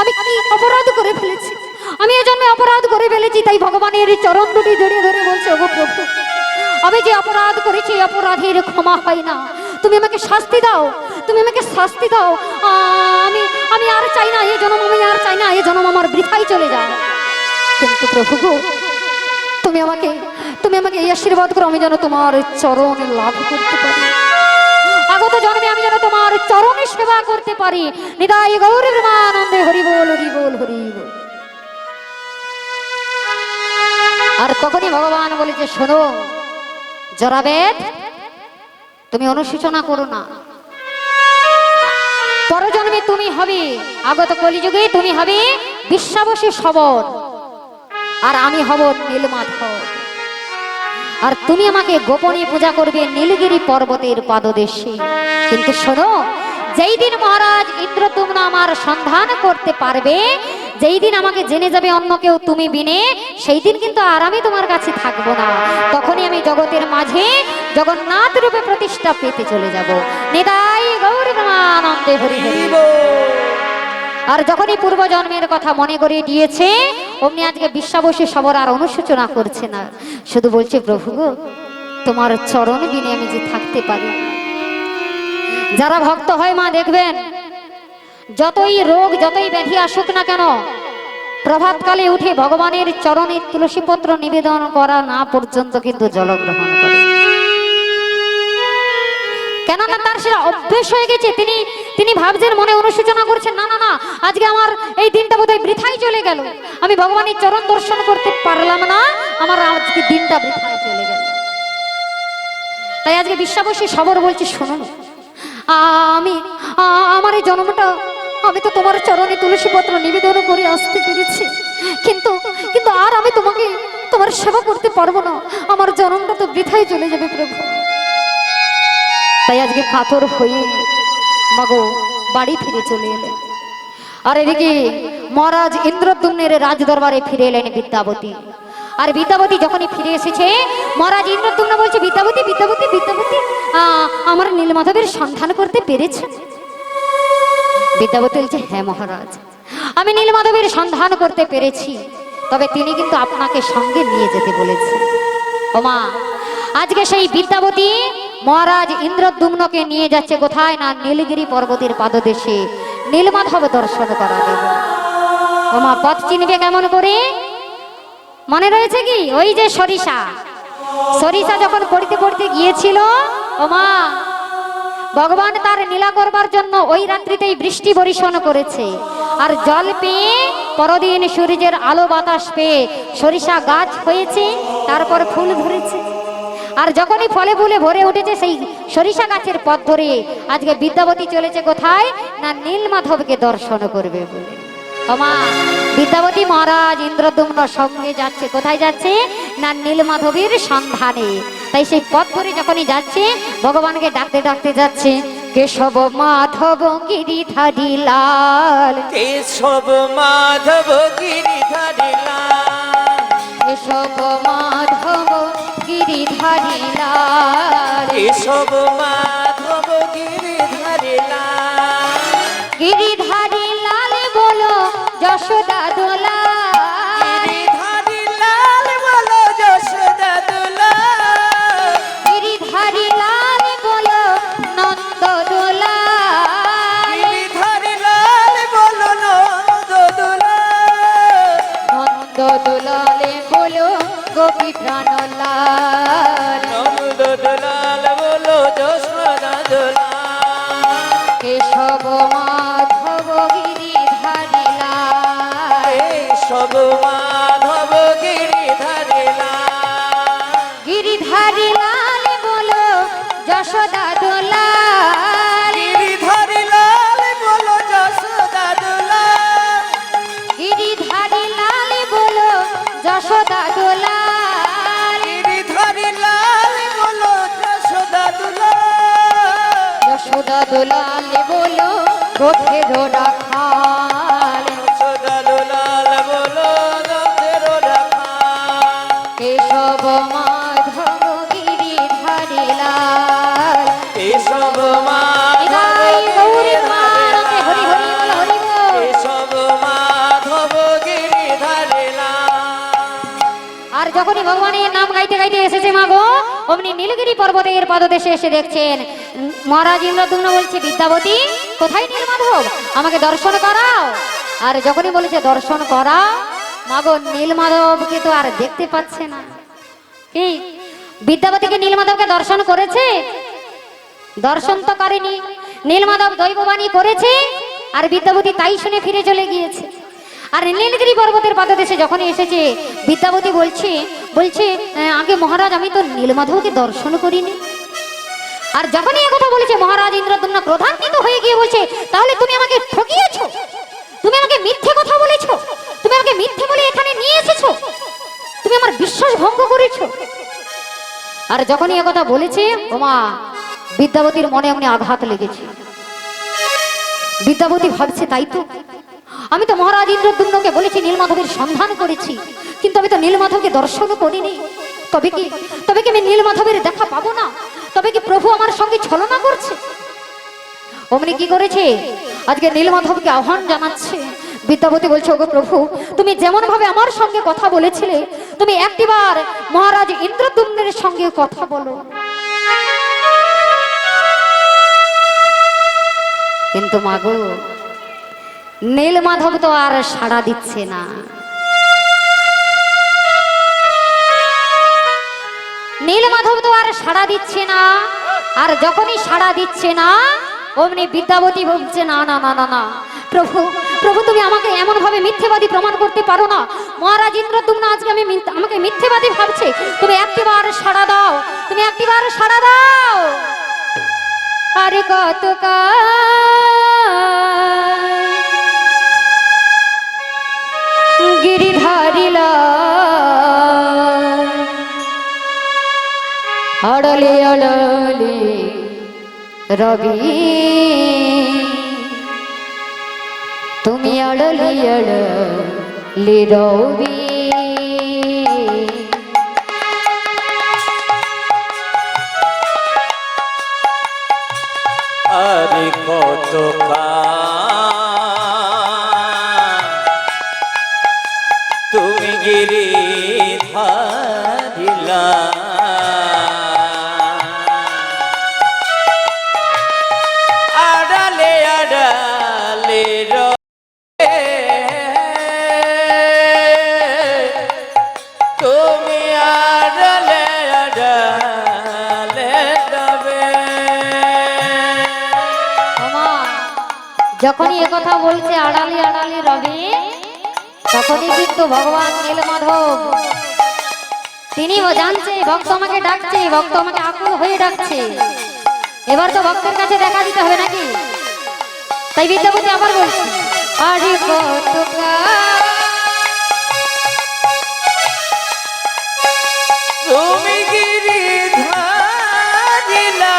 আমি কি অপরাধ করে ফেলেছি? আমি এজন্য অপরাধ করে ফেলেছি। তাই ভগবানের চরণ দুটি জড়িয়ে ধরে বলছে, ওগো প্রভু, আমি যে অপরাধ করেছি, অপরাধের ক্ষমা হয় না। তুমি আমাকে শাস্তি দাও, তুমি আমাকে শাস্তি দাও। আমি আর চাই না এই জন্ম, আমি আর চাই না এই জন্ম আমার বৃথাই চলে যায়। কিন্তু প্রভু গো, তুমি আমাকে এই আশীর্বাদ করো, আমি যেন তোমার চরণ লাভ করতে পারি। আগত জন্মে আমি যেন তোমার চরণে সেবা করতে পারি। নিতাই গৌর প্রেমানন্দে হরি বল, হরি বল, হরি বল। আর তখনই ভগবান বলেছে, শোনো জরাবেদ, তুমি অনুশোচনা করো না। পরজন্মে তুমি হবে, আগত কলিযুগে তুমি হবে বিশ্বাবসী সবর, আর আমি হব নীলমাধব। আর তুমি আমাকে গোপনে পূজা করবে নীলগিরি পর্বতের পাদদেশে। কিন্তু শোনো, যেই দিন মহারাজ ইন্দ্রদ্যুম্ন আমার সন্ধান করতে পারবে, যেই দিন আমাকে জেনে যাবে অন্য কেউ তুমি বিনে, সেই দিন কিন্তু আর আমি তোমার কাছে থাকবো না। তখনই আমি জগতের মাঝে জগন্নাথ রূপে প্রতিষ্ঠা পেতে চলে যাব। নিতাই গৌর প্রেমানন্দে হরি হরি। আর যখনই পূর্বজন্মের কথা মনে করে দিয়েছে, অমনি আজকে বিশ্বাবসী সবর আর অনুশোচনা করছে না, শুধু বলছে প্রভু গো, তোমার চরণ বিনে আমি যে থাকতে পারি। যারা ভক্ত হয় মা দেখবেন, যতই রোগ যতই ব্যাধি আসুক না কেন, প্রভাতকালে উঠে ভগবানের চরণে তুলসীপত্র নিবেদন করা না পর্যন্ত কিন্তু জলগ্রহণ করে। কেননা তার সেটা অভ্যেস হয়ে গেছে। তিনি ভাবছেন, মনে অনুশোচনা করছেন, না না না, আজকে আমার এই দিনটা বোধহয় বৃথাই চলে গেল, আমি ভগবানের চরণ দর্শন করতে পারলাম না, আমার আজকে দিনটা বৃথাই চলে গেল। তাই আজকে বিশ্বাবসী সবর বলছে, শুনুন, আমার এই জন্মটা আমি তো তোমার চরণে তুলসীপত্র নিবেদন করে আসতে পেরেছি, কিন্তু আর আমি তোমার সেবা করতে পারবো না, আমার জন্মটা তো বৃথাই চলে যাবে প্রভু। তাই আজকে কাতর হয়ে মাগো বাড়ি ফিরে চলে এলেন। আর এদিকে মহারাজ ইন্দ্রদ্যুম্নের রাজ দরবারে ফিরে এলেন বিদ্যাবতী। আর বিদ্যাবতী যখনই ফিরে এসেছে, মহারাজ ইন্দ্রদ্যুম্ন বলছে, বিদ্যাবতী বিদ্যাবতী বিদ্যাবতী, আমার নীলমাধবের সন্ধান করতে পেরেছে? বিদ্যাবতী বলছে, হ্যাঁ মহারাজ, আমি নীলমাধবের সন্ধান করতে পেরেছি, তবে তিনি কিন্তু আপনাকে সঙ্গে নিয়ে যেতে বলেছে। ওমা, আজকে সেই বিদ্যাবতী মহারাজ ইন্দ্রদ্যুম্নকে নিয়ে যাচ্ছে কোথায় না, নীলগিরি পর্বতের পাদদেশে নীলমাধব দর্শন করা দেব। ওমা, পথ চিনবে কেমন করে? মনে রয়েছে কি, ওই যে সরিষা যখন পড়তে পড়তে গিয়েছিল, ওমা ভগবান তার লীলা করবার জন্য ওই রাত্রিতেই বৃষ্টি বর্ষণ করেছে, আর জল পেয়ে পরদিন সূর্যের আলো বাতাস পেয়ে সরিষা গাছ হয়েছে, তারপর ফুল ধরেছে। আর যখনই ফলে ফুলে ভরে উঠেছে, সেই সরিষা গাছের পথ ধরে আজকে বিদ্যাবতী চলেছে কোথায় না, নীলমাধবকে দর্শন করবে বলে। ওমা, বিদ্যাবতী মহারাজ ইন্দ্রদ্যুম্ন সঙ্গে যাচ্ছে, কোথায় যাচ্ছে না, নীলমাধবের সন্ধানে। তাই সেই পথ ধরে যখনই যাচ্ছে, ভগবানকে ডাকতে ডাকতে যাচ্ছে, কেশব মাধব গিরিধারী লাল, কেশব মাধব গিরিধারী লাল, কেশব মাধব গিরিধারী লাল, কেশব মাধব গিরিধারী লাল, গিরিধারী লাল বলো যশোদা দোলাল, গিরিধারী লাল বলো যশোদা দোলাল, গিরিধারী লাল বলো নন্দ দোলাল, গিরিধারী লাল বলো নন্দ দোলাল, নন্দ দোলালে বলো গোপী প্রাণলাল, নন্দ দোলাল বলো যশোদা দোলাল, কেশব মাধব গিরিধারী লাল, কেশব মাধব গিরিধারী লাল, গিরিধারী লাল বলো যশোদা দোলাল, গিরিধারী লাল বলো যশোদা দোলাল, গিরিধারী লাল বলো যশোদা দোলাল, গিরিধারী লাল বলো যশোদা দোলাল, যশোদা দোলাল বলো গোপের রাখাল, যশোদা দোলাল বলো গোপের রাখাল, কেশব মাধব গিরিধারী লাল। কেশব মাধব নিতাই গৌর প্রেমানন্দে হরি হরি বল হরি বল। কেশব মাধব গিরিধারী লাল। আর যখনই ভগবানের নাম গাইতে গাইতে এসেছে মাগো, অমনি নীলগিরি পর্বতের পাদদেশে এসে দেখছেন মহারাজ ইন্দ্রদ্যুম্ন বলছে, বিদ্যাবতী কোথায় নীলমাধব, আমাকে দর্শন করাও। আর যখনই বলেছে দর্শন করাও, মাগো নীলমাধবকে তো আর দেখতে পাচ্ছে না। কি বিদ্যাবতীকে নীলমাধবকে দর্শন করেছে? দর্শন তো করেনি। নীলমাধব দৈববাণী করেছে, আর বিদ্যাবতী তাই শুনে ফিরে চলে গিয়েছে। আর নীলগিরি পর্বতের পাদদেশে যখনই এসেছে, বিদ্যাবতী বলছে আগে মহারাজ আমি তো নীলমাধবকে দর্শন করিনি। আর যখনই একথা বলেছে, মহারাজ ইন্দ্রদ্যুম্ন ক্রোধান্বিত হয়ে গিয়ে বলছে, তাহলে তুমি আমাকে ঠকিয়েছো, তুমি আমাকে মিথ্যে কথা বলেছো, তুমি আমাকে মিথ্যে বলে এখানে নিয়ে এসেছো, তুমি আমার বিশ্বাস ভঙ্গ করেছো। আর যখনই একথা বলেছে ওমা বিদ্যাবতীর মনে এমনি আঘাত লেগেছে। বিদ্যাবতী ভাবছে তাই তো, আমি তো মহারাজ ইন্দ্রদ্যুম্নকে বলেছি নীলমাধবের সন্ধান করেছি, কিন্তু আমি তো নীলমাধবকে দর্শনও করিনি। তবে কি আমি নীলমাধবের দেখা পাবো না? তবে কি প্রভু আমার সঙ্গে ছলনা করছে? অমনি কি করেছে, আজকে নীলমাধবকে আহ্বান জানাচ্ছে। বিদ্যাবতী বলছে, ওগো প্রভু, তুমি যেমন ভাবে আমার সঙ্গে কথা বলেছিলে, তুমি একটিবার মহারাজ ইন্দ্রদ্যুম্নের সঙ্গে কথা বলো। কিন্তু মাগো, নীলমাধব তো আর সাড়া দিচ্ছে না। নীলমাধব তো আর সাড়া দিচ্ছে না। আর যখনই সাড়া দিচ্ছে না, অমনি বিদ্যাবতী বলছে, না না না না না প্রভু, প্রভু তুমি আমাকে এমন ভাবে মিথ্যেবাদী প্রমাণ করতে পারো না। মহারাজ ইন্দ্রদ্যুম্ন আজকে আমাকে মিথ্যেবাদী ভাবছে। তুমি একটিবার সাড়া দাও, তুমি একটিবার সাড়া দাও। আরে কত গিরিধারিলা আড়লে আড়লে রবি, তুমি আড়লে আড়লে রবি। আরে কত তুমি গিরি ধারিলা, আড়ালে আড়ালে রবে, তুমি আড়ালে আড়ালে রবে। যখনই একথা বলছে আড়ালি আড়ালি রবি, তখনই কিন্তু ভগবান নীলমাধব তিনি জানছে ভক্ত আমাকে ডাকছে, ভক্ত আমাকে আকুল হয়ে ডাকছে। এবার তো ভক্তের কাছে দেখা দিতে হবে নাকি? তাই বিদ্যাপতি আবার বলছে, আরে কত তুমি গিরি ধারিলা,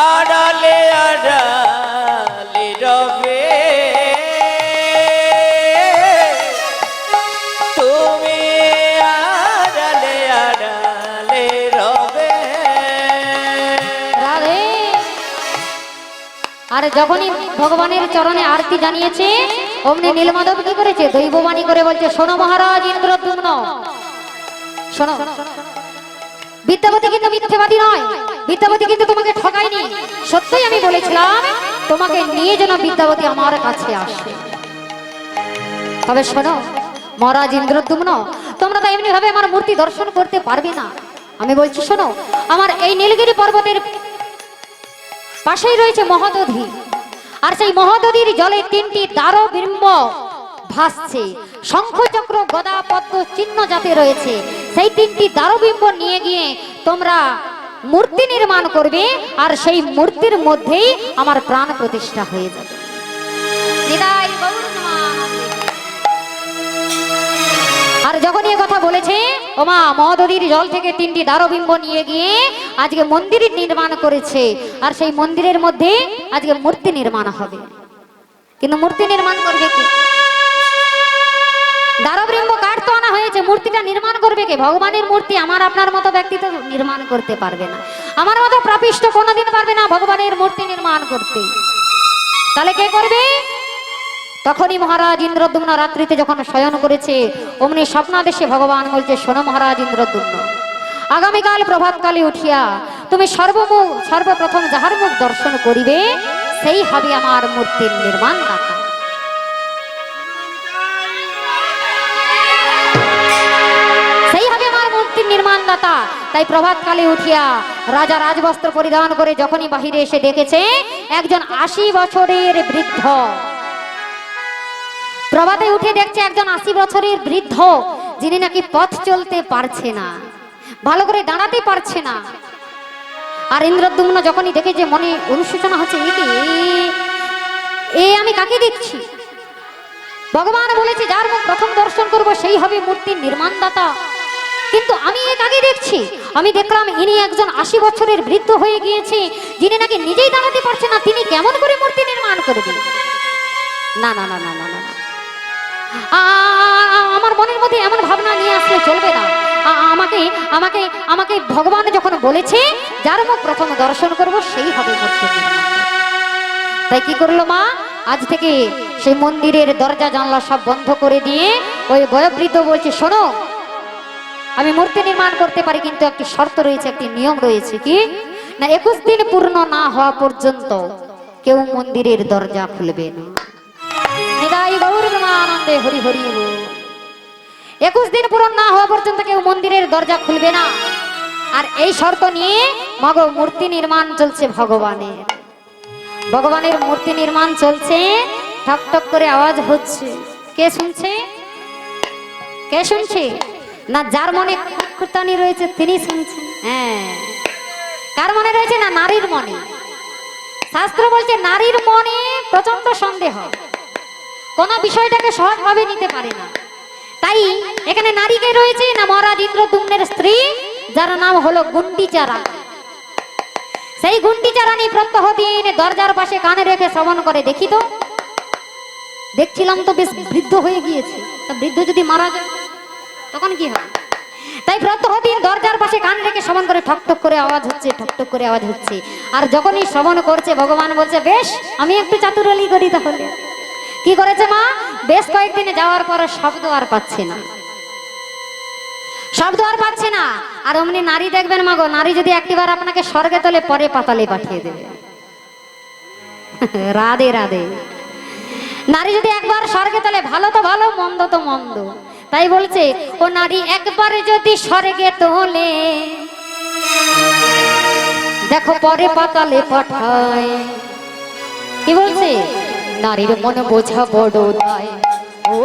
আড়ালে আড়ালে রবে, তুমি আড়ালে আড়ালে রবে। রাধে। আর যখনই ভগবানের চরণে আরতি জানিয়েছে, অমনি নীলমাধব কি করেছে, দৈববাণী করে বলছে, শোনো মহারাজ ইন্দ্রদ্যুম্ন, শোনো। বিদ্যাপতি কিন্তু মিথ্যেবাদী নয়, বিদ্যাপতি কিন্তু তোমাকে ঠকায়নি। সত্যই আমি বলেছিলাম তোমাকে নিয়ে যেন বিদ্যাপতি আমার কাছে আসে। তবে শোনো মহারাজ ইন্দ্রদ্যুম্ন, তোমরা তো এমনি ভাবে আমার মূর্তি দর্শন করতে পারবে না। আমি বলছি শোনো, আমার এই নীলগিরি পর্বতের পাশেই রয়েছে মহোদধি, আর সেই মহোদধির জলে তিনটি দারবিম্ব ভাসছে, শঙ্খচক্র গদা পদ্ম চিহ্ন যাতে রয়েছে। সেই তিনটি দারবিম্ব নিয়ে গিয়ে তোমরা মূর্তি নির্মাণ করবে, আর সেই মূর্তির মধ্যেই আমার প্রাণ প্রতিষ্ঠা হয়ে যাবে। নিতাই গৌর নমানন্দে। আর যখনই কথা বলেছে, ওমা মহোদধির জল থেকে তিনটি দারবিম্ব নিয়ে গিয়ে আজকে মন্দির নির্মাণ করেছে, আর সেই মন্দিরের মধ্যে আজকে মূর্তি নির্মাণ হবে। কিন্তু মূর্তি নির্মাণ করবে কে? দারবিম্ব কাঠ তো আনা হয়েছে, মূর্তিটা নির্মাণ করবে কে? ভগবানের মূর্তি আমার আপনার মতো ব্যক্তি তো নির্মাণ করতে পারবে না, আমার মতো প্রাপিষ্ট কোনোদিন পারবে না ভগবানের মূর্তি নির্মাণ করতে। তাহলে কে করবে? তখনই মহারাজ ইন্দ্রদ্যুম্ন রাত্রিতে যখন শয়ন করেছে, অমনি স্বপ্নাদেশে ভগবান বলছে, শোনো মহারাজ ইন্দ্রদ্যুম্ন, আগামীকাল প্রভাতকালে উঠিয়া তুমি সর্বপ্রথম যাহার মুখ দর্শন করিবে, সেই হবে আমার মূর্তির নির্মাণ দাতা। সেই হবে আমার মূর্তির নির্মাণ দাতা। তাই প্রভাতকালে উঠিয়া রাজা রাজবস্ত্র পরিধান করে যখনই বাহিরে এসে দেখেছে একজন 80 বছরের বৃদ্ধ, প্রভাতে উঠে দেখছে একজন 80 বছরের বৃদ্ধ, যিনি নাকি পথ চলতে পারছে না, ভালো করে দাঁড়াতে পারছে না। আর ইন্দ্রদ্যুম্ন যখনই দেখে যে মনে অনুশোচনা হচ্ছে, এ আমি কাকে দেখছি? ভগবান বলেছে যার মুখ প্রথম দর্শন করব সেই হবে মূর্তির নির্মাণদাতা। কিন্তু আমি এর আগে দেখছি, আমি দেখলাম ইনি একজন 80 বছরের বৃদ্ধ হয়ে গিয়েছে, যিনি নাকি নিজেই দাঁড়াতে পারছে না, তিনি কেমন করে মূর্তি নির্মাণ করবেন? না না না না না না না। আমার মনের মধ্যে এমন ভাবনা নিয়ে আসলে চলবে না। আমাকে আমাকে আমাকে ভগবান যখন বলেছে যার মুখ প্রথম দর্শন করব সেই হবে মূর্তি নির্মাণ। তাই কি করলো মা, আজ থেকে সেই মন্দিরের দরজা জানলা সব বন্ধ করে দিয়ে ওই বয়োবৃদ্ধ বলছে, শোনো, আমি মূর্তি নির্মাণ করতে পারি, কিন্তু একটি শর্ত রয়েছে, একটি নিয়ম রয়েছে। কি না, 21 দিন পূর্ণ না হওয়া পর্যন্ত কেউ মন্দিরের দরজা খুলবে না। নিতাই গৌর প্রেমানন্দে হরি হরি বল। 21 দিন পূরণ না হওয়া পর্যন্ত কেউ মন্দিরের দরজা খুলবে না। আর এই শর্ত নিয়ে মাগো মূর্তি নির্মাণ চলছে ভগবানের। ভগবানের মূর্তি নির্মাণ চলছে, ঠক ঠক করে আওয়াজ হচ্ছে। কে শুনছে? কে শুনছে? না যার মনে কুটানি রয়েছে তিনি শুনছেন। হ্যাঁ, কার মনে রয়েছে? না নারীর মনে। শাস্ত্র বলছে নারীর মনে প্রচন্ড সন্দেহ, কোন বিষয়টাকে সহজভাবে নিতে পারে না। তাই এখানে নারীকে রয়েছে না মহারাজ ইন্দ্রদ্যুম্নের স্ত্রী, যার নাম হলো গুন্ডিচা রানী। সেই গুন্ডিচা রানী প্রত্যহ দিন দরজার পাশে কানে রেখে শ্রবণ করে। দেখি তো, দেখছিলাম তো বেশ বৃদ্ধ হয়ে গিয়েছে, তা বৃদ্ধ যদি মারা যায় তখন কি হয়? তাই প্রত্যহ দিন দরজার পাশে কান রেখে শ্রবণ করে, ঠকঠক করে আওয়াজ হচ্ছে, ঠকঠক করে আওয়াজ হচ্ছে। আর যখনই শ্রবণ করছে ভগবান বলছে, বেশ আমি একটু চাতুরালি করি। তাহলে কি করেছে মা, বেশ কয়েকদিনে যাওয়ার পর শব্দ আর পাচ্ছে না, শব্দ আর পাচ্ছে না। আর অমনি নারী দেখবেন মাগো, নারী যদি একটিবার আপনাকে স্বর্গে তোলে পরে পাতালে পাঠিয়ে দেবে। রাধে রাধে। নারী যদি একবার স্বর্গে তোলে, ভালো তো ভালো, মন্দ তো মন্দ। তাই বলছে ও নারী একবার যদি স্বর্গে তোলে, দেখো পরে পাতালে পাঠায়। কি বলছে? নারীর মন বোঝা বড় দায়, ও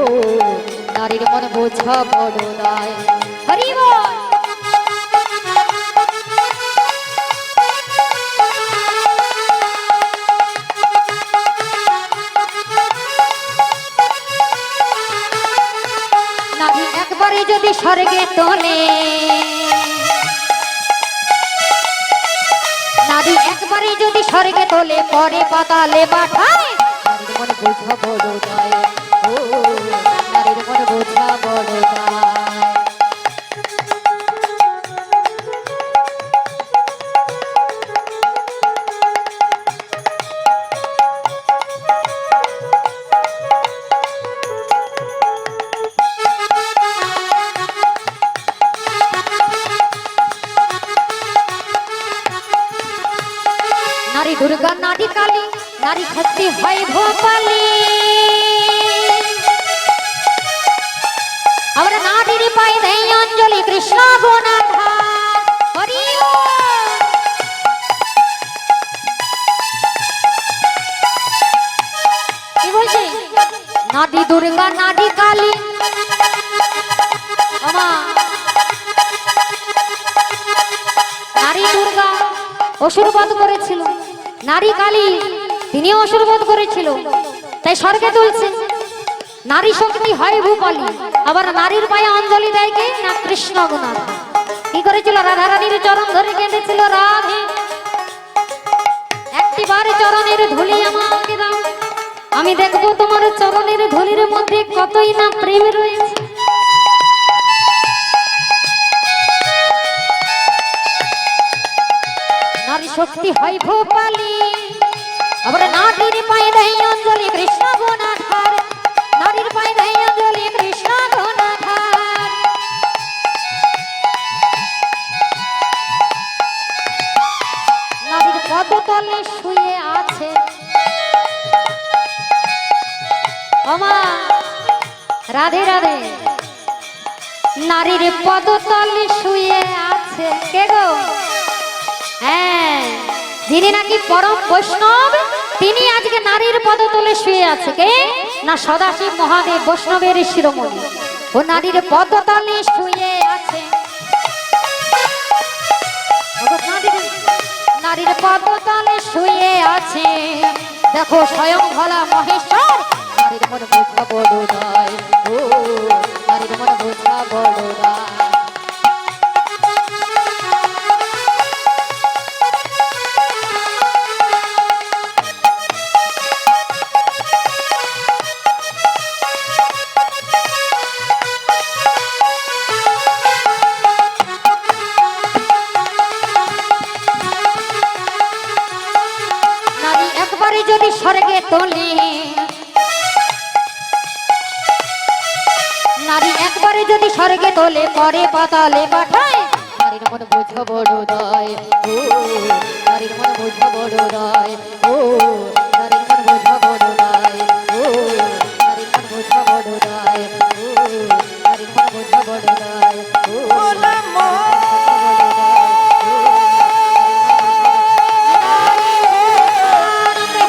নারীর মন বোঝা বড় দায়। হরি বল। নারী একবারে যদি স্বর্গে তোলে, নারী একবারে যদি স্বর্গে তোলে পরে পাতালে পাঠায়। নারীর মন বোঝা বড় দায়, ও নারীর মন বোঝা বড় দায়। নারী দুর্গা, নারী কালী, নারী শক্তি হয় ভোপালী। আমরা নারীর পায়ে দেই অঞ্জলি, কৃষ্ণ গুণাধা। হরি বল। কি বলছে? নারী দুর্গা, নারী কালী। নারী দুর্গা অসুরবধ করেছিল, নারী কালী তিনিও অসুরবধ করেছিল, তাই স্বর্গে তুলছে। নারী শক্তি হয় ভূপালী। আবার নারীর পায়ে অঞ্জলি দেয় কে? না কৃষ্ণ গুণাধা। কি করেছিল? রাধারানীর চরণ ধরে কেঁদেছিল, রাধে একটিবার চরণের ধুলি আমাকে দাও, আমি দেখবো তোমার চরণের ধুলির মধ্যে কতই না প্রেম রয়েছে। নারী শক্তি হয় ভোপালী। আবার নারীর পায়ে দেয় অঞ্জলি, কৃষ্ণ গুণাধার। নারীর পায়ে দেয় অঞ্জলি, কৃষ্ণ গুণাধার। নারীর পদতলে শুয়ে আছে ওমা, রাধে রাধে। নারীর পদতলে শুয়ে আছে কে গো? হ্যাঁ, যিনি নাকি পরম বৈষ্ণব, তিনি আজকে নারীর পদতলে শুয়ে আছে। কে? না সদাশিব মহাদেব, বৈষ্ণবের শিরোমণি। ও নারীর পদতলে শুয়ে আছে। নারীর পদতলে শুয়ে আছে, দেখো স্বয়ং ভোলা মহেশ্বর নারীর মন বোঝা বড় নয়, ও নারীর মন বোঝা বড় নয়। নারী একবারে যদি স্বর্গে তোলে, নারী একবারে যদি স্বর্গে তোলে পরে পাতালে পাঠায়, নারীর মন বোঝা বড় নয়, ও নারীর মন বোঝা বড় নয়, ও নারীর মন বোঝা বড় নয়, ও নারীর মন বোঝা বড় নয়, ও নারীর মন বোঝা বড় নয়, ও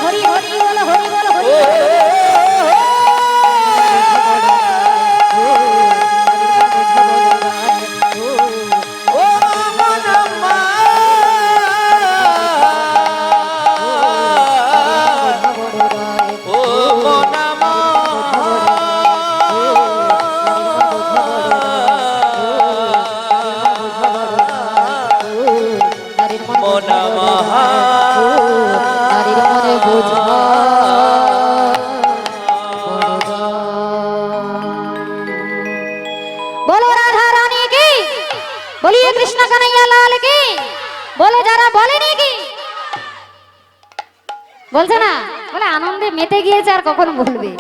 হরি হরি বলো, হরি বলো, হরি নারীর মনে বোঝা बोलो राधा रानी की, बोलिए कृष्ण कन्हैया लाल की, बोलो যারা বলেনি কি বলছে না, বলে আনন্দে মেতে গিয়েছে আর কখন বলবে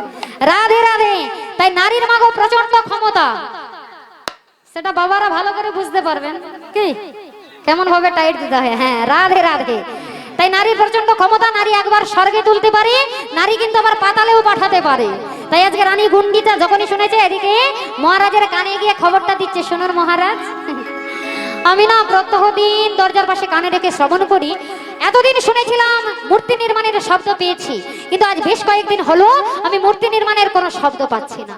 রাধে রাধে। তাই নারীর মাগো প্রচন্ড ক্ষমতা, সেটা বাবারা ভালো করে বুঝতে পারবেন কি কেমন ভাবে টাইট দিতে হয়। হ্যাঁ রাধে রাধে। তাই নারীর প্রচন্ড ক্ষমতা, নারী একবার স্বর্গে তুলতে পারে, নারী কিন্তু আবার পাতালেও পাঠাতে পারে। তাই আজকে রানী গুন্ডিতা যখনই শুনেছে, এদিকে মহারাজের কানে গিয়ে খবরটা দিচ্ছে, শুনুন মহারাজ, আমি না প্রত্যহ দিন দরজার পাশে কানে রেখে শ্রবণ করি, এতদিন শুনেছিলাম মূর্তি নির্মাণের শব্দ পেয়েছি, কিন্তু আজ বেশ কয়েকদিন হলো আমি মূর্তি নির্মাণের কোনো শব্দ পাচ্ছি না।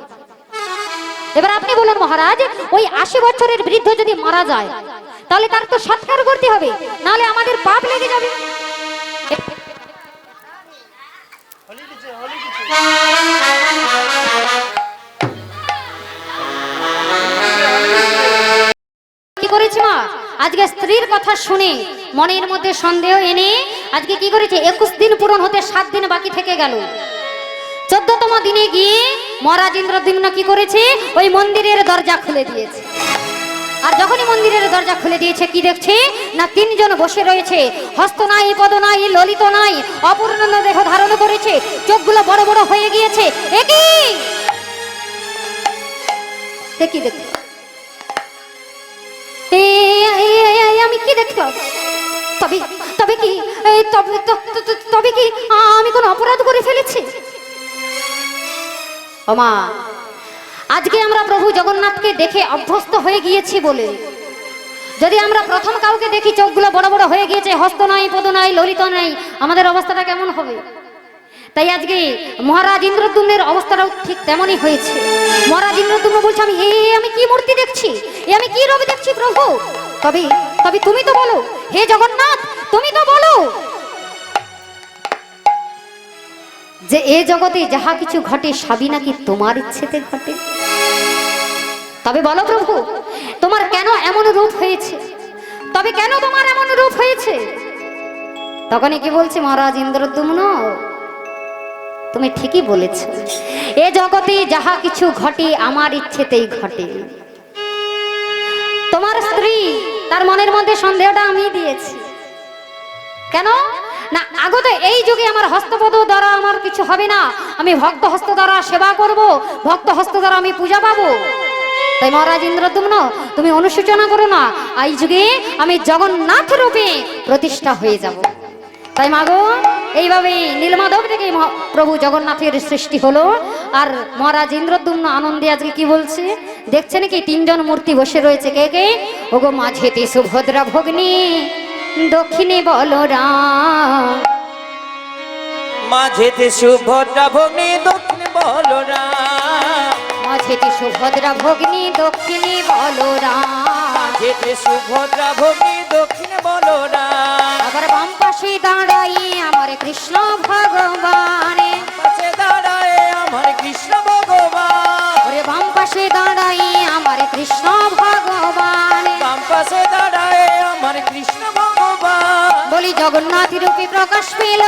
এবার আপনি বলুন মহারাজ, ওই 80 বছরের বৃদ্ধ যদি মারা যায় তাহলে তার তো সৎকার করতে হবে, নাহলে আমাদের পাপ লেগে যাবে। কি করেছি মা, আজকে স্ত্রীর কথা শুনে মনের মধ্যে সন্দেহ এনে আজকে কি করেছে, 21 দিন পূরণ হতে 7 দিন বাকি থেকে গেল। 14তম দিনে গিয়ে মহারাজ ইন্দ্রদ্যুম্ন কি করেছে, ওই মন্দিরের দরজা খুলে দিয়েছে। আর যখনই মন্দিরের দরজা খুলে দিয়েছে, কি দেখছে না, 3 জন বসে রয়েছে, হস্ত নাই, পদ নাই, ললিত নাই, অপূর্ণ দেহ ধারণ করেছে, চোখগুলো বড় বড় হয়ে গিয়েছে। একই দেখি আমি কি দেখলাম, তবে কি তবে কি আমি কোন অপরাধ করে ফেলেছি? ওমা, আজকে আমরা প্রভু জগন্নাথকে দেখে অভ্যস্ত হয়ে গিয়েছি বলে, যদি আমরা প্রথম কাউকে দেখি চোখগুলো বড় বড় হয়ে গিয়েছে, হস্ত নাই, পদ নাই, ললিত নাই, আমাদের অবস্থাটা কেমন হবে? তাই আজকে মহারাজ ইন্দ্রদ্যুম্নের অবস্থাটাও ঠিক তেমনই হয়েছে। মহারাজ ইন্দ্রদ্যুম্ন বলছে, আমি কি মূর্তি দেখছি, আমি কি রূপ দেখছি প্রভু? তবে তুমি তো বলো, হে জগন্নাথ তুমি তো বলো যে এ জগতে যাহা কিছু ঘটে সবই নাকি তোমার ইচ্ছেতে ঘটে। তবে বলো প্রভু, তোমার কেন এমন রূপ হয়েছে, তবে কেন তোমার এমন রূপ হয়েছে? তখনই কি বলছে মহারাজ ইন্দ্রদ্যুম্ন, তুমি ঠিকই বলেছ, এ জগতে যাহা কিছু ঘটে আমার ইচ্ছেতেই ঘটে। তোমার স্ত্রী তার মনের মধ্যে সন্দেহটা আমি দিয়েছি, কেন না, আগত এই যুগে আমার হস্তপদ দ্বারা আমার কিছু হবে না, আমি ভক্ত হস্ত দ্বারা সেবা করব, ভক্ত হস্ত দ্বারা আমি পূজা পাবো। তাই মহারাজ ইন্দ্রদ্যুম্ন তুমি অনুশোচনা করো না, এই যুগে আমি জগন্নাথ রূপে প্রতিষ্ঠা হয়ে যাব। তাই মাগো, এইভাবে নীলমাধব থেকে প্রভু জগন্নাথের সৃষ্টি হলো। আর মহারাজ ইন্দ্রদ্যুম্ন আনন্দে আজকে কি বলছে দেখছেন কি, 3 জন মূর্তি বসে রয়েছে। কে কে? ওগো মাঝেতে সুভদ্রা ভগ্নী, দক্ষিণে বলরাম। মাঝেতে সুভদ্রা ভগ্নী, দক্ষিণে বলরাম। মাঝেতে সুভদ্রা ভগ্নী, দক্ষিণে বলরাম। মাঝেতে সুভদ্রা ভগ্নী, দক্ষিণে বলরাম। আবার বাম পাশে দাঁড়াই আমার কৃষ্ণ ভগবান, পাশে দাঁড়ায় আমার আমার কৃষ্ণ ভগবান। ওরে বাম পাশে দাঁড়াই আমার কৃষ্ণ ভগবান, বাম পাশে দাঁড়ায় আমার কৃষ্ণ ভগবান। বলি জগন্নাথ রূপে প্রকাশ পেল,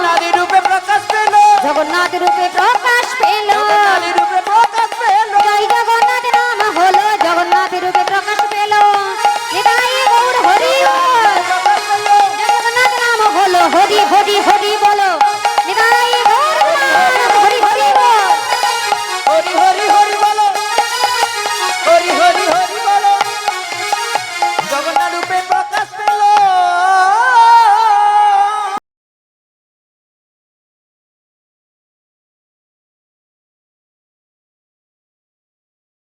নারী রূপে প্রকাশ পেল, জগন্নাথ রূপে প্রকাশ পেল, নারী রূপে প্রকাশ পেল। জয় জগন্নাথ নাম হলো, জগন্নাথ রূপে প্রকাশ পেল, নিতাই গৌর হরি বল। জগন্নাথ নাম হলো হরি হরি হরি।